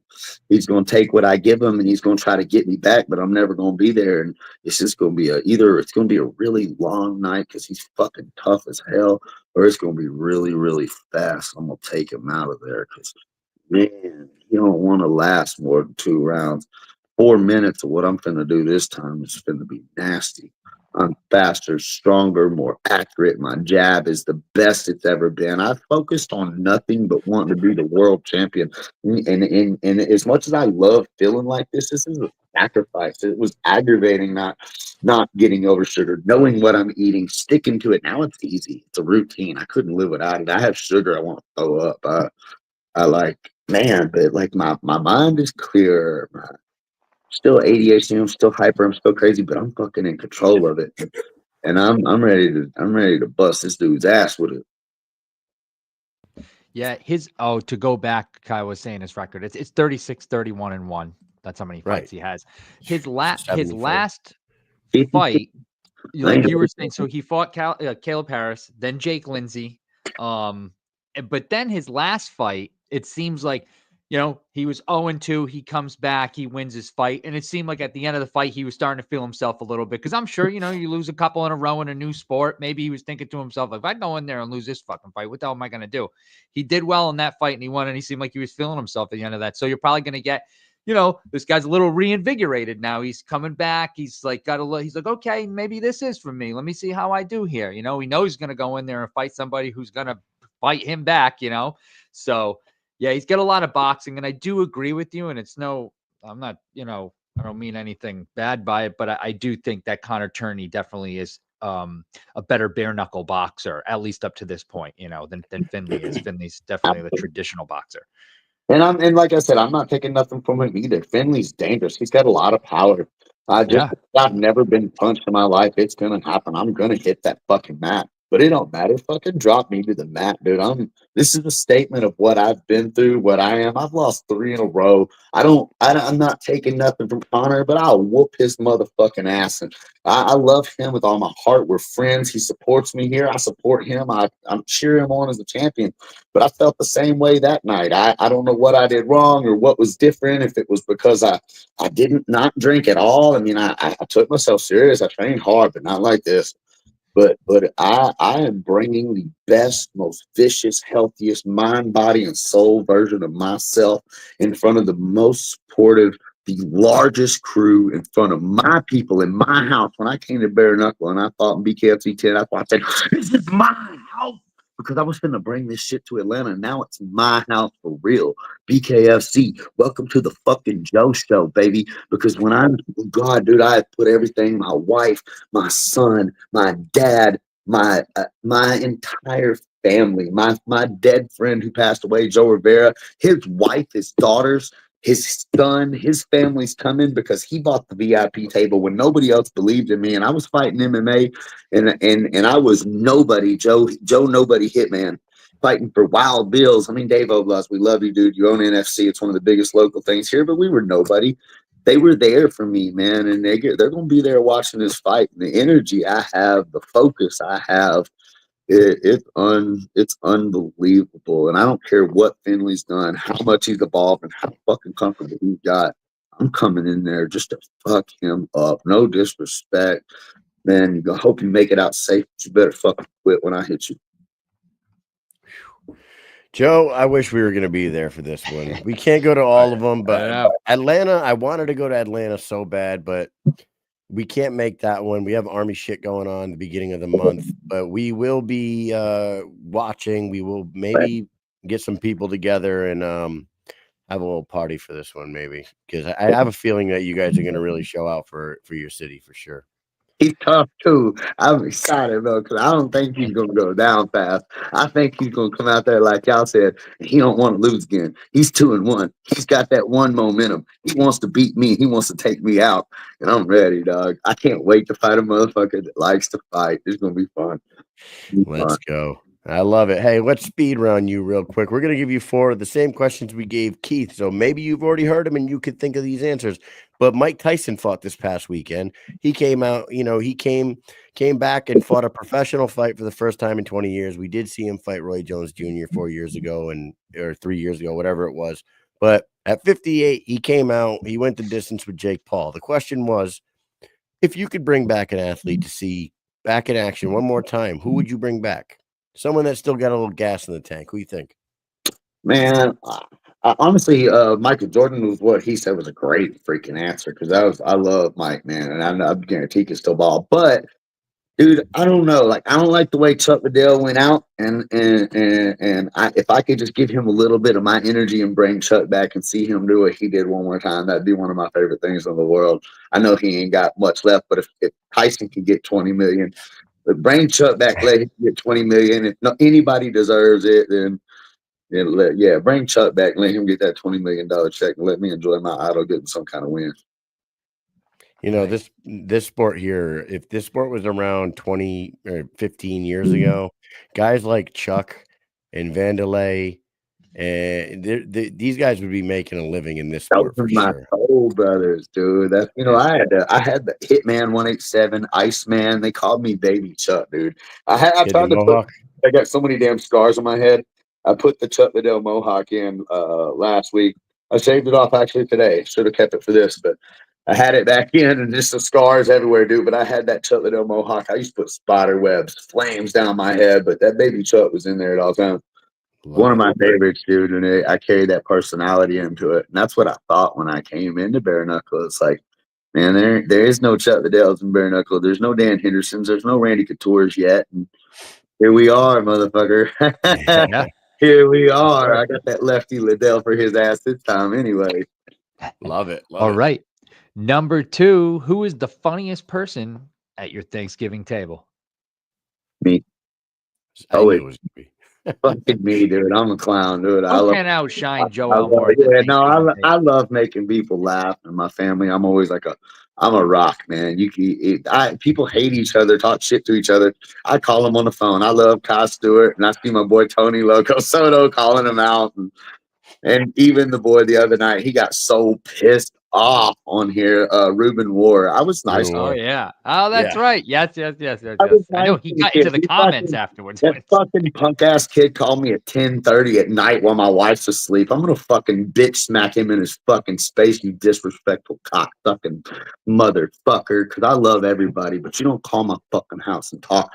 he's going to take what I give him, and he's going to try to get me back, but I'm never going to be there, and it's just going to be it's going to be a really long night because he's fucking tough as hell, or it's going to be really, really fast. I'm going to take him out of there because. Man, you don't want to last more than 2 rounds. 4 minutes of what I'm finna do this time is finna be nasty. I'm faster, stronger, more accurate. My jab is the best it's ever been. I've focused on nothing but wanting to be the world champion. And as much as I love feeling like this is a sacrifice. It was aggravating not getting over sugar, knowing what I'm eating, sticking to it. Now it's easy. It's a routine. I couldn't live without it. I have sugar. I want to throw up. I like, man, but like my mind is clear. Still ADHD, I'm still hyper, I'm still crazy, but I'm fucking in control of it. And I'm ready to bust this dude's ass with it. Yeah, to go back, Kai was saying his record. It's 36-31-1. That's how many fights he has. His last fight, like you were saying, so he fought Caleb Harris, then Jake Lindsay. But then his last fight, it seems like, he was 0-2. He comes back, he wins his fight. And it seemed like at the end of the fight, he was starting to feel himself a little bit. Because I'm sure, you lose a couple in a row in a new sport. Maybe he was thinking to himself, if I go in there and lose this fucking fight, what the hell am I going to do? He did well in that fight and he won. And he seemed like he was feeling himself at the end of that. So you're probably going to get, this guy's a little reinvigorated now. He's coming back. He's like, he's like, okay, maybe this is for me. Let me see how I do here. He knows he's going to go in there and fight somebody who's going to fight him back, So, yeah, he's got a lot of boxing, and I do agree with you. And I'm not, I don't mean anything bad by it, but I do think that Connor Tierney definitely is a better bare knuckle boxer, at least up to this point, than Finley is. Finley's definitely the traditional boxer. And like I said, I'm not taking nothing from him either. Finley's dangerous. He's got a lot of power. I've never been punched in my life. It's gonna happen. I'm gonna hit that fucking mat. But it don't matter. Fucking drop me to the mat, dude. This is a statement of what I've been through, what I am. I've lost 3 in a row. I'm not taking nothing from Connor, but I'll whoop his motherfucking ass. And I love him with all my heart. We're friends. He supports me here. I support him. I'm cheering him on as a champion. But I felt the same way that night. I don't know what I did wrong or what was different. If it was because I didn't not drink at all. I mean, I took myself serious. I trained hard, but not like this. But I am bringing the best, most vicious, healthiest mind, body, and soul version of myself in front of the most supportive, the largest crew, in front of my people in my house. When I came to Bare Knuckle and I fought in BKFC 10, I said, this is my house. because I was going to bring this shit to Atlanta. Now it's my house for real. BKFC, welcome to the fucking Joe show, baby. Because when God, dude, I put everything, my wife, my son, my dad, my entire family, my dead friend who passed away, Joe Rivera, his wife, his daughters, his son, his family's coming because he bought the VIP table when nobody else believed in me, and I was fighting MMA, and I was nobody, Joe nobody Hitman, fighting for Wild Bills. I mean, Dave Oblas, we love you, dude. You own NFC. It's one of the biggest local things here, but we were nobody. They were there for me, man, and they're going to be there watching this fight. And the energy I have, the focus I have, it's unbelievable. And I don't care what Finley's done, how much he's evolved, and how fucking comfortable he's got. I'm coming in there just to fuck him up. No disrespect, man. I hope you make it out safe, but you better fucking quit when I hit you. Joe, I wish we were going to be there for this one. We can't go to all of them, but Atlanta, I wanted to go to Atlanta so bad, but we can't make that one. We have Army shit going on the beginning of the month, but we will be watching. We will maybe get some people together and have a little party for this one, maybe, because I have a feeling that you guys are going to really show out for your city for sure. He's tough too. I'm excited though, because I don't think he's gonna go down fast. I think he's gonna come out there like y'all said. He don't want to lose again. He's 2-1. He's got that one momentum. He wants to beat me. He wants to take me out, and I'm ready, dog. I can't wait to fight a motherfucker that likes to fight. It's gonna be fun. Let's go. I love it. Hey, let's speed round you real quick. We're going to give you 4 of the same questions we gave Keith. So maybe you've already heard him and you could think of these answers. But Mike Tyson fought this past weekend. He came out, he came back and fought a professional fight for the first time in 20 years. We did see him fight Roy Jones Jr. 4 years ago or 3 years ago, whatever it was. But at 58, he came out. He went the distance with Jake Paul. The question was, if you could bring back an athlete to see back in action one more time, who would you bring back? Someone that's still got a little gas in the tank. Who do you think? Man, honestly, Michael Jordan was what he said was a great freaking answer because I love Mike, man, and I guarantee he can still ball. But dude, I don't know. Like, I don't like the way Chuck Liddell went out, and if I could just give him a little bit of my energy and bring Chuck back and see him do what he did one more time, that'd be one of my favorite things in the world. I know he ain't got much left, but if Tyson can get 20 million. But bring Chuck back, let him get 20 million. If anybody deserves it, then bring Chuck back, let him get that $20 million check, and let me enjoy my idol getting some kind of win. This sport here, if this sport was around 20 or 15 years ago, guys like Chuck and Vanderlei, and these guys would be making a living in this sport for my sure. Soul brothers, dude. That's I had the Hitman 187, Iceman. They called me Baby Chuck, dude. I tried to I got so many damn scars on my head. I put the Chuck Liddell Mohawk in last week. I shaved it off actually today. Should have kept it for this, but I had it back in and just the scars everywhere, dude. But I had that Chuck Liddell Mohawk. I used to put spider webs, flames down my head, but that Baby Chuck was in there at all times. One of my favorites, dude, and I carry that personality into it. And that's what I thought when I came into bare knuckle. It's like, man, there is no Chuck Liddells in bare knuckle. There's no Dan Hendersons. There's no Randy Couture's yet. And here we are, motherfucker. Yeah. Here we are. I got that lefty Liddell for his ass this time anyway. Love it. All right. Number 2, who is the funniest person at your Thanksgiving table? Me. I knew it was gonna be. Fucking me, dude. I'm a clown, dude. Who can outshine Joe Elmore? I love making people laugh, and my family. I'm always I'm a rock, man. People hate each other, talk shit to each other. I call them on the phone. I love Kai Stewart, and I see my boy Tony Loco Soto calling him out, and even the boy the other night, he got so pissed off on here. Ruben Ward. I was nice. Oh yeah. Oh, that's right. Yes. I know he got kid. into the comments afterwards. That fucking punk ass kid called me at 10:30 at night while my wife's asleep. I'm gonna fucking bitch smack him in his fucking space, you disrespectful cock fucking motherfucker. Because I love everybody, but you don't call my fucking house and talk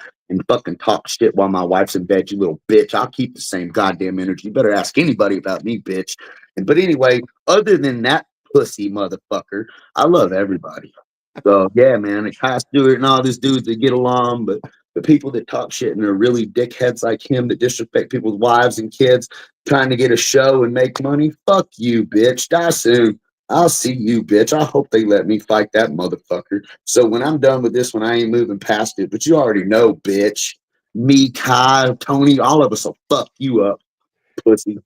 shit while my wife's in bed, you little bitch. I'll keep the same goddamn energy. You better ask anybody about me, bitch. But anyway, other than that pussy motherfucker, I love everybody. So yeah, man, Kai Stewart and all these dudes, they get along, but The people that talk shit and are really dickheads like him that disrespect people's wives and kids trying to get a show and make money, fuck you, bitch. Die soon. I'll see you, bitch. I hope they let me fight that motherfucker. So when I'm done with this one, I ain't moving past it. But you already know, bitch. Me, Kai, Tony, all of us will fuck you up, pussy.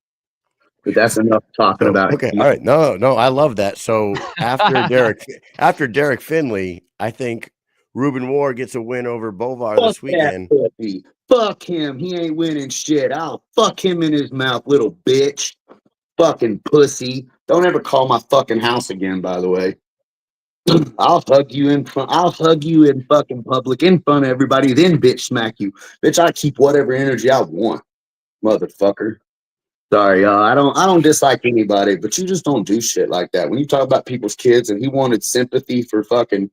But that's enough talking So, about okay, it. all right. No, I love that. So after Derek Finley, I think Ruben Ward gets a win over Bovar Fuck this that weekend. pussy. Fuck him. He ain't winning shit. I'll fuck him in his mouth, little bitch. Fucking pussy. Don't ever call my fucking house again, by the way. I'll hug you in front. I'll hug you in fucking public in front of everybody, then bitch smack you. Bitch, I keep whatever energy I want, motherfucker. Sorry, y'all. I don't dislike anybody, but you just don't do shit like that. When you talk about people's kids and he wanted sympathy for fucking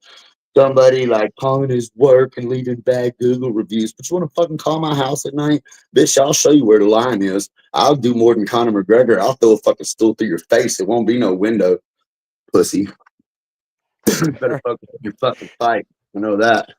somebody like calling his work and leaving bad Google reviews, but you want to fucking call my house at night? Bitch, I'll show you where the line is. I'll do more than Conor McGregor. I'll throw a fucking stool through your face. It won't be no window, pussy. Better focus on your fucking fight. I know that.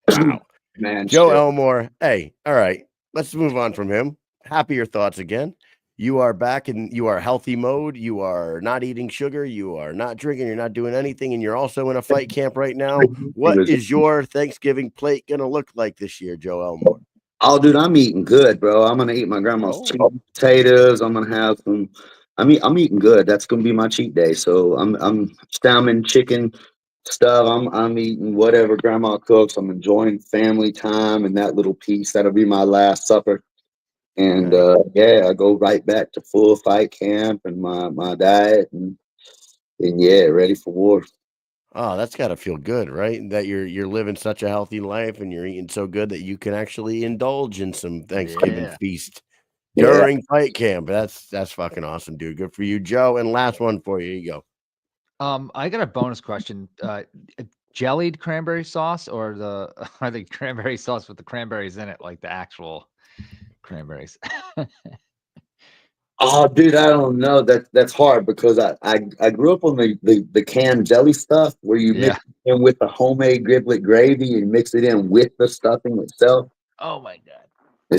Wow. Man, Joe shit. Elmore. Hey, all right. Let's move on from him. Happier thoughts again. You are back and you are healthy mode. You are not eating sugar. You are not drinking. You're not doing anything. And you're also in a fight camp right now. What is your Thanksgiving plate going to look like this year, Joe Elmore? Oh, dude, I'm eating good, bro. I'm gonna eat my grandma's sweet potatoes. I'm gonna have some. I'm eating good. That's gonna be my cheat day. So I'm salmon, chicken stuff. I'm eating whatever grandma cooks. I'm enjoying family time and that little piece. That'll be my last supper. And yeah, I go right back to full fight camp and my diet and yeah, ready for war. Oh, that's got to feel good, right? That you're living such a healthy life and you're eating so good that you can actually indulge in some Thanksgiving feast during fight camp. That's fucking awesome, dude. Good for you, Joe. And last one for you. Here you go. I got a bonus question. Jellied cranberry sauce or are the cranberry sauce with the cranberries in it, like the actual cranberries? Oh, dude, I don't know. That's hard because I grew up on the canned jelly stuff where you mix it in with the homemade giblet gravy and mix it in with the stuffing itself. Oh my god!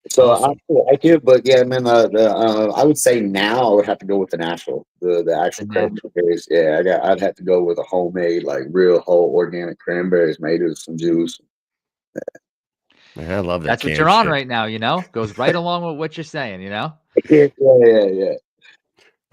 So Awesome. I like it, but yeah, man, I would say now I would have to go with the natural, the actual cranberries. Yeah, I'd have to go with a homemade, like real whole organic cranberries made with some juice. Man, I love that. That's what you're on right now. Goes right along with what you're saying. Yeah.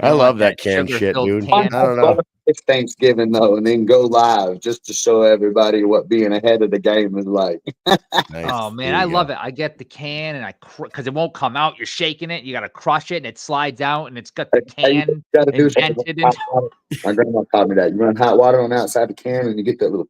I love that canned shit, dude. I don't know. It's Thanksgiving though, and then go live just to show everybody what being ahead of the game is like. Nice. Oh man, I love it. I get the can and because it won't come out. You're shaking it. You got to crush it, and it slides out, and it's got the can indented. My grandma taught me that. You run hot water on the outside the can, and you get that little.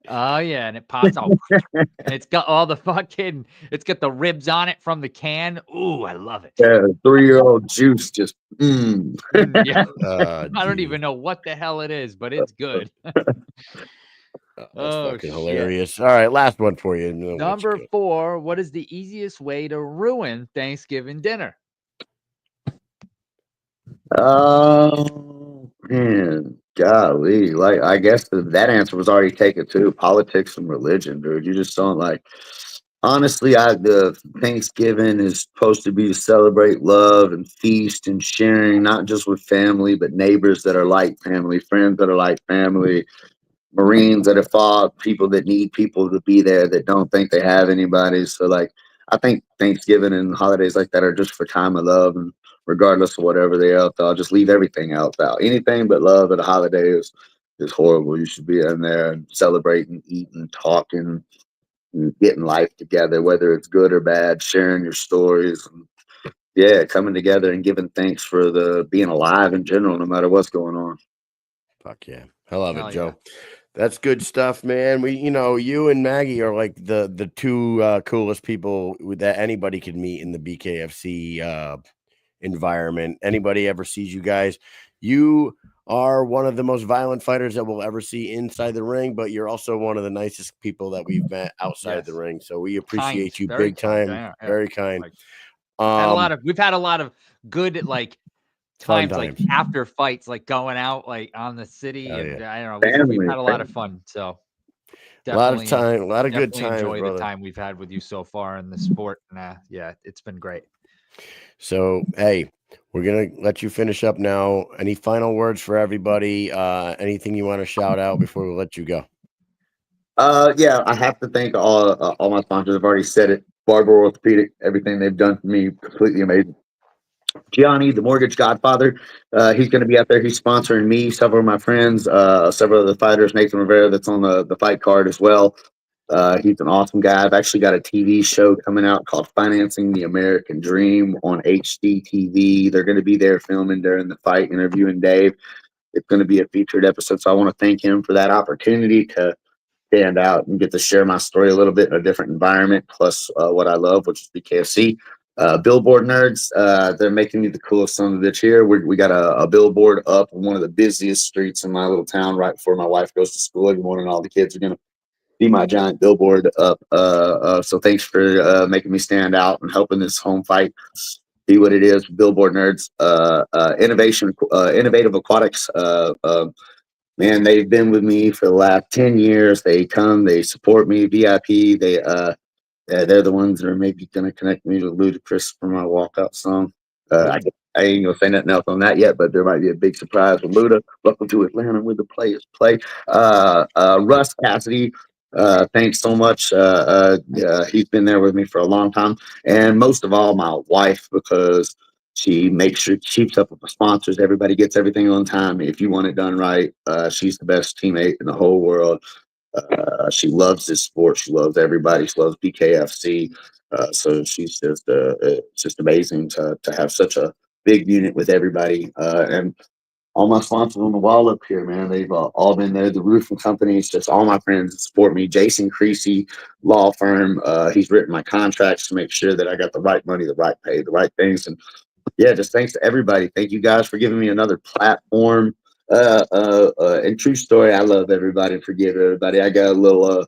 Oh yeah, and it pops out, and it's got all the fucking. It's got the ribs on it from the can. Ooh, I love it. Yeah, 3-year-old juice just. Yeah, I don't even know what the hell it is, but it's good. That's fucking hilarious. All right, last one for you. Number 4. What is the easiest way to ruin Thanksgiving dinner? Oh man, golly! Like I guess that answer was already taken too. Politics and religion, dude. You just don't like. Honestly, the Thanksgiving is supposed to be to celebrate love and feast and sharing, not just with family, but neighbors that are like family, friends that are like family, Marines that have fought, people that need people to be there that don't think they have anybody. So, like, I think Thanksgiving and holidays like that are just for time of love, and regardless of whatever they are, I'll just leave everything else out. Anything but love at a holiday is horrible. You should be in there and celebrating, eating, talking, getting life together, whether it's good or bad, sharing your stories, and yeah, coming together and giving thanks for the being alive in general, no matter what's going on. Fuck yeah, I love it, Joe. That's good stuff, man. You and Maggie are like the two coolest people that anybody could meet in the BKFC environment. Anybody ever sees you guys, you are one of the most violent fighters that we'll ever see inside the ring, but you're also one of the nicest people that we've met outside the ring. So we appreciate you big time. Very kind. We've had a lot of good times like after fights, like going out like on the city, and I don't know, we've had a lot of fun. So A lot of definitely, time, a lot of good definitely times, enjoy brother. the time we've had with you so far in the sport. And yeah, it's been great. So, hey, we're gonna let you finish up now. Any final words for everybody? Anything you want to shout out before we let you go? Yeah, I have to thank all my sponsors. I've already said it. Barber Orthopedic, everything they've done for me, completely amazing. Gianni, the mortgage godfather, he's going to be out there. He's sponsoring me, several of my friends, several of the fighters. Nathan Rivera, that's on the fight card as well. He's an awesome guy. I've actually got a TV show coming out called Financing the American Dream on HDTV. They're going to be there filming during the fight, interviewing Dave. It's going to be a featured episode. So I want to thank him for that opportunity to stand out and get to share my story a little bit in a different environment, plus what I love, which is BKFC. Billboard Nerds, they're making me the coolest son of a bitch here. We got a billboard up on one of the busiest streets in my little town right before my wife goes to school every morning. All the kids are going to see my giant billboard up. So thanks for making me stand out and helping this home fight be what it is. Billboard Nerds, Innovative Aquatics, man, they've been with me for the last 10 years. They come, they support me, VIP. They're the ones that are maybe going to connect me to Ludacris for my walkout song. I ain't gonna say nothing else on that yet, but there might be a big surprise with Luda. Welcome to Atlanta, where the players play. Russ Cassidy, thanks so much. He's been there with me for a long time, and most of all, my wife, because she makes sure she keeps up with the sponsors. Everybody gets everything on time. If you want it done right, she's the best teammate in the whole world. She loves this sport. She loves everybody. She loves BKFC. So she's just it's just amazing to have such a big unit with everybody. And all my sponsors on the wall up here, man, they've all been there. The roofing companies, just all my friends that support me. Jason Creasy law firm. He's written my contracts to make sure that I got the right money, the right pay, the right things. And yeah, just thanks to everybody. Thank you guys for giving me another platform. And true story, I love everybody and forgive everybody. I got a little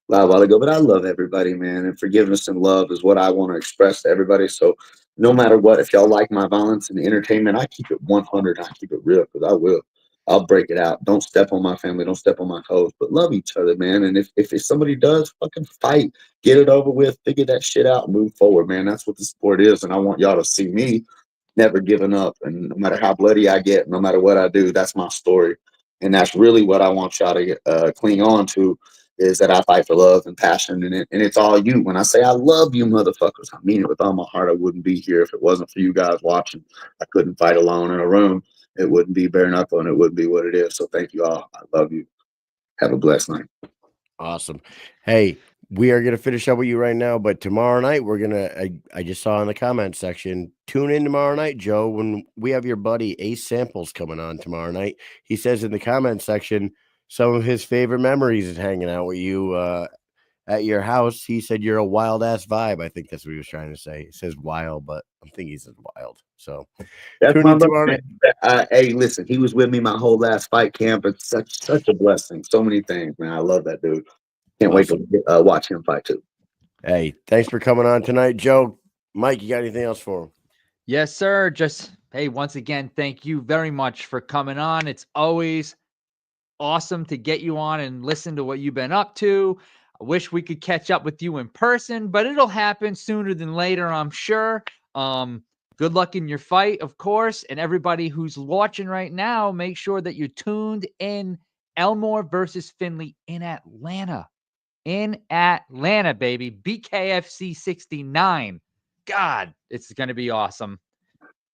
while ago, but I love everybody, man. And forgiveness and love is what I want to express to everybody. So no matter what, if y'all like my violence and entertainment, I keep it 100. I keep it real because I will. I'll break it out. Don't step on my family. Don't step on my toes. But love each other, man. And if somebody does, fucking fight. Get it over with. Figure that shit out and move forward, man. That's what the sport is. And I want y'all to see me never giving up. And no matter how bloody I get, no matter what I do, that's my story. And that's really what I want y'all to cling on to is that I fight for love and passion. And it's all you. When I say I love you, motherfuckers, I mean it with all my heart. I wouldn't be here if it wasn't for you guys watching. I couldn't fight alone in a room. It wouldn't be bare knuckle and it wouldn't be what it is. So thank you all. I love you. Have a blessed night. Awesome. Hey, we are going to finish up with you right now, but tomorrow night we're going to, I just saw in the comment section, tune in tomorrow night, Joe, when we have your buddy Ace Samples coming on tomorrow night. He says in the comment section, some of his favorite memories is hanging out with you at your house. He said you're a wild ass vibe. I think that's what he was trying to say. He says wild, but I'm thinking he says wild. So that's tune my in tomorrow night. hey, listen, he was with me my whole last fight camp. It's such a blessing. So many things, man. I love that dude. Can't wait to watch him fight too. Hey, thanks for coming on tonight, Joe. Mike, you got anything else for him? Yes, sir. Just, hey, once again, thank you very much for coming on. It's always awesome to get you on and listen to what you've been up to. I wish we could catch up with you in person, but it'll happen sooner than later, I'm sure. Good luck in your fight, of course. And everybody who's watching right now, make sure that you're tuned in. Elmore versus Finley in Atlanta. In Atlanta, baby. BKFC 69. God, it's going to be awesome.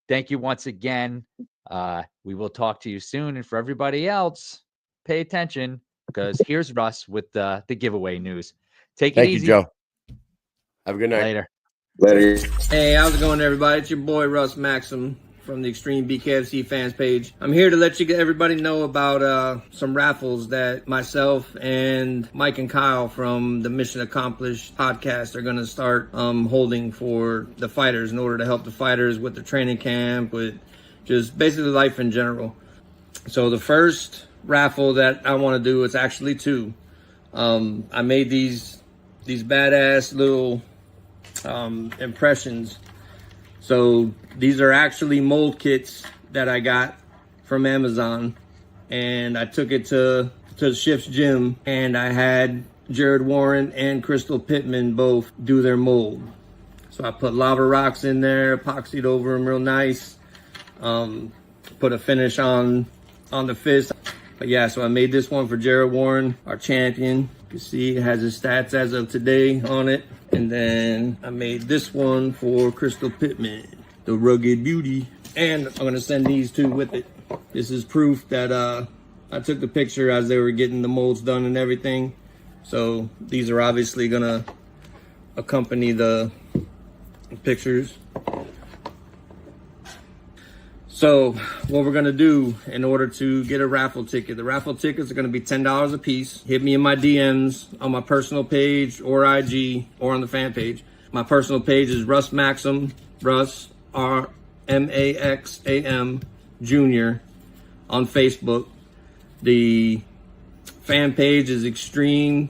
Thank you once again. We will talk to you soon. And for everybody else, pay attention because here's Russ with the giveaway news. Take it easy. Thank you, Joe. Have a good night. Later. Hey, how's it going, everybody? It's your boy Russ Maxim from the Extreme BKFC fans page. I'm here to let everybody know about some raffles that myself and Mike and Kyle from the Mission Accomplished podcast are going to start holding for the fighters in order to help the fighters with the training camp, with just basically life in general. So the first raffle that I want to do is actually two. I made these badass little impressions. So these are actually mold kits that I got from Amazon, and I took it to Shift's gym, and I had Jared Warren and Crystal Pittman both do their mold. So I put lava rocks in there, epoxied over them real nice. Put a finish on the fist. But yeah, so I made this one for Jared Warren, our champion. You can see it has his stats as of today on it. And then I made this one for Crystal Pittman, the rugged beauty. And I'm gonna send these two with it. This is proof that I took the picture as they were getting the molds done and everything. So these are obviously gonna accompany the pictures. So what we're gonna do in order to get a raffle ticket, the raffle tickets are gonna be $10 a piece. Hit me in my DMs on my personal page or IG or on the fan page. My personal page is Russ Maxam, Russ RMAXAM Jr. on Facebook. The fan page is Extreme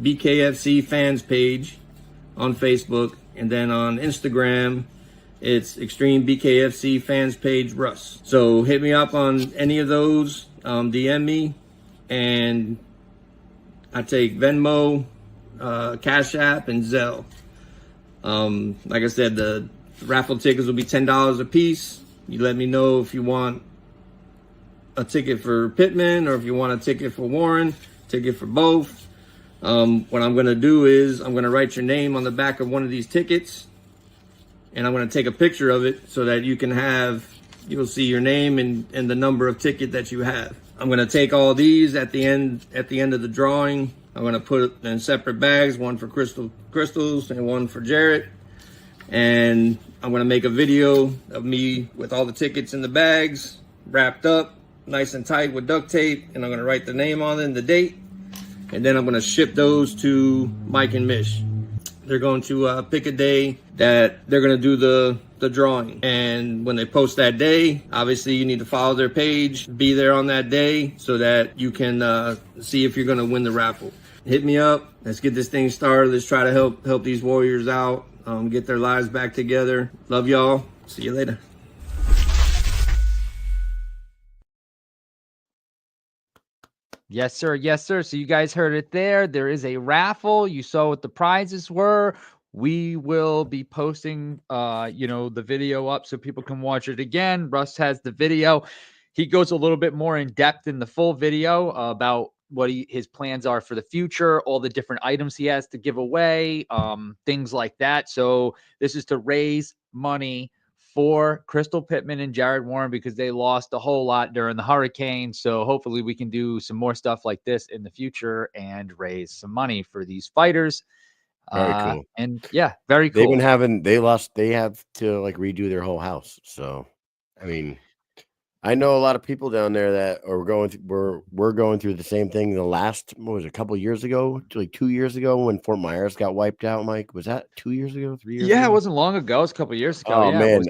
BKFC Fans page on Facebook, and then on Instagram it's Extreme BKFC Fans page Russ. So hit me up on any of those, DM me, and I take Venmo, Cash App, and Zelle. Like I said, the raffle tickets will be $10 a piece. You let me know if you want a ticket for Pittman or if you want a ticket for Warren, ticket for both. What I'm gonna do is I'm gonna write your name on the back of one of these tickets, and I'm gonna take a picture of it so that you'll see your name and the number of ticket that you have. I'm gonna take all these at the end of the drawing. I'm gonna put it in separate bags, one for Crystals and one for Jarrett. And I'm gonna make a video of me with all the tickets in the bags, wrapped up nice and tight with duct tape, and I'm gonna write the name on it and the date. And then I'm gonna ship those to Mike and Mish. They're going to pick a day that they're gonna do the drawing. And when they post that day, obviously you need to follow their page, be there on that day so that you can see if you're gonna win the raffle. Hit me up, let's get this thing started. Let's try to help these Warriors out, get their lives back together. Love y'all, see you later. Yes, sir. Yes, sir. So you guys heard it there. There is a raffle. You saw what the prizes were. We will be posting, the video up so people can watch it again. Russ has the video. He goes a little bit more in depth in the full video about what his plans are for the future, all the different items he has to give away, things like that. So this is to raise money for Crystal Pittman and Jared Warren because they lost a whole lot during the hurricane. So hopefully we can do some more stuff like this in the future and raise some money for these fighters. Very cool. And yeah, very cool. They have to like redo their whole house. So, I mean, I know a lot of people down there that are we're going through the same thing. A couple years ago, like 2 years ago when Fort Myers got wiped out, Mike? Was that 2 years ago, 3 years ago? Yeah, it wasn't long ago. It was a couple years ago. Oh, yeah, man.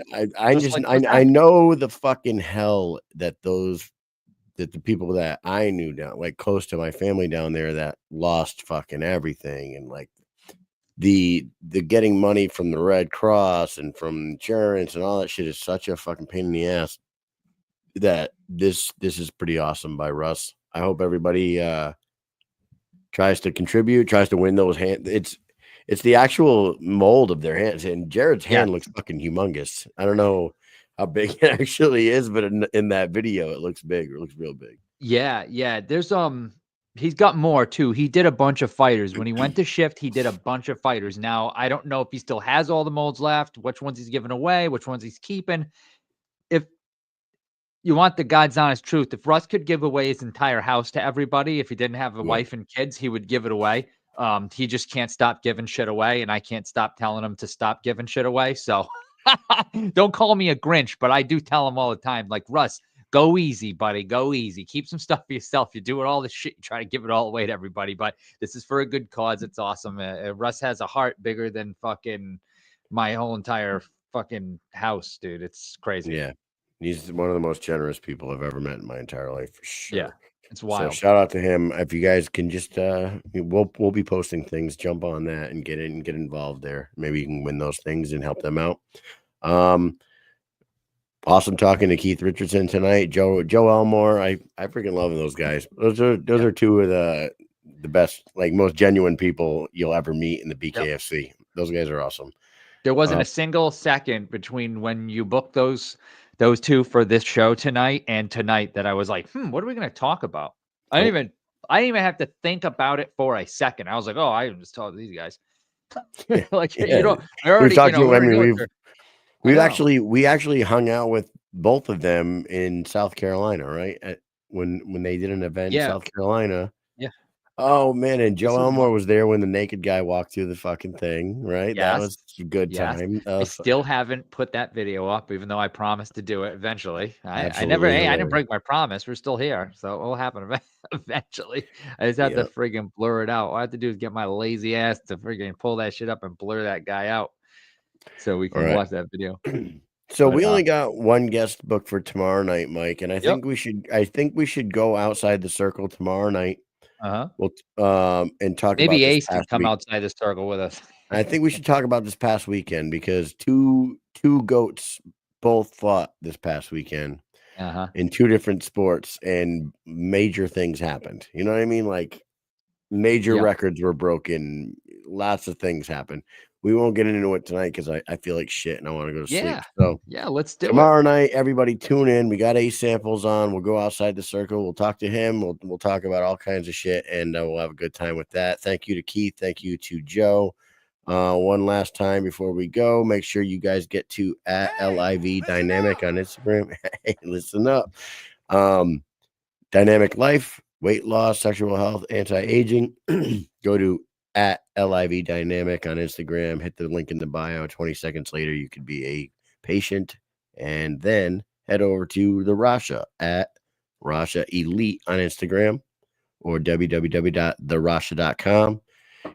I know the fucking hell that the people that I knew down, like close to my family down there that lost fucking everything. And like the getting money from the Red Cross and from insurance and all that shit is such a fucking pain in the ass. That this is pretty awesome by Russ. I hope everybody tries to contribute, tries to win those hands. It's the actual mold of their hands, and Jared's hand looks fucking humongous. I don't know how big it actually is, but in that video, it looks big. It looks real big. Yeah. There's he's got more too. He did a bunch of fighters when he went to shift. He did a bunch of fighters. Now I don't know if he still has all the molds left, which ones he's giving away, which ones he's keeping. If you want the God's honest truth, if Russ could give away his entire house to everybody, if he didn't have a wife and kids, he would give it away. He just can't stop giving shit away, and I can't stop telling him to stop giving shit away. So don't call me a Grinch, but I do tell him all the time, like, Russ, go easy, buddy. Go easy. Keep some stuff for yourself. You're doing all this shit. You try to give it all away to everybody, but this is for a good cause. It's awesome. Russ has a heart bigger than fucking my whole entire fucking house, dude. It's crazy. Yeah. He's one of the most generous people I've ever met in my entire life, for sure. Yeah, it's wild. So shout out to him. If you guys can just, we'll be posting things. Jump on that and get involved there. Maybe you can win those things and help them out. Awesome talking to Keith Richardson tonight. Joe Elmore. I freaking love those guys. Those are two of the the best, like most genuine people you'll ever meet in the BKFC. Those guys are awesome. There wasn't a single second between when you booked those two for this show tonight and tonight that I was like, what are we going to talk about? I didn't even have to think about it for a second. I was like, oh, I can just talk to these guys. Like, you know, I already, we actually hung out with both of them in South Carolina, right? When they did an event in South Carolina. Yeah. Oh man, and Joe Elmore was there when the naked guy walked through the fucking thing, right? Yes. That was a good time. I still haven't put that video up, even though I promised to do it eventually. I didn't break my promise. We're still here, so it will happen eventually. I just have to friggin' blur it out. All I have to do is get my lazy ass to friggin' pull that shit up and blur that guy out, so we can watch that video. So we only got one guest booked for tomorrow night, Mike, and I think we should go outside the circle tomorrow night. We'll and talk maybe about Ace can come outside the circle with us. I think we should talk about this past weekend because two goats both fought this past weekend in two different sports, and major things happened. You know what I mean? Like major records were broken. Lots of things happened. We won't get into it tonight because I feel like shit and I want to go to sleep. So let's do tomorrow night. Everybody tune in. We got Ace Samples on. We'll go outside the circle. We'll talk to him. We'll talk about all kinds of shit, and we'll have a good time with that. Thank you to Keith. Thank you to Joe. One last time before we go, make sure you guys get to @LIV Dynamic on Instagram. Hey, listen up. Dynamic Life, weight loss, sexual health, anti-aging. Go to @LIV Dynamic on Instagram. Hit the link in the bio. 20 seconds later, you could be a patient, and then head over to the Rasha @Rasha Elite on Instagram or www.therasha.com.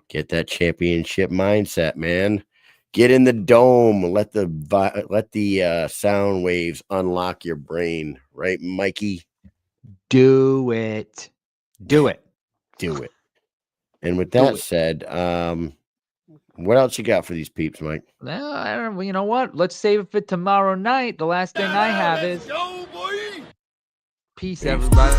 Get that championship mindset, man. Get in the dome. Let the sound waves unlock your brain, right, Mikey? Do it. Do it. Do it. And with that said, what else you got for these peeps, Mike? Well, I don't know. You know what? Let's save it for tomorrow night. The last thing I have is Go, boy. peace, everybody.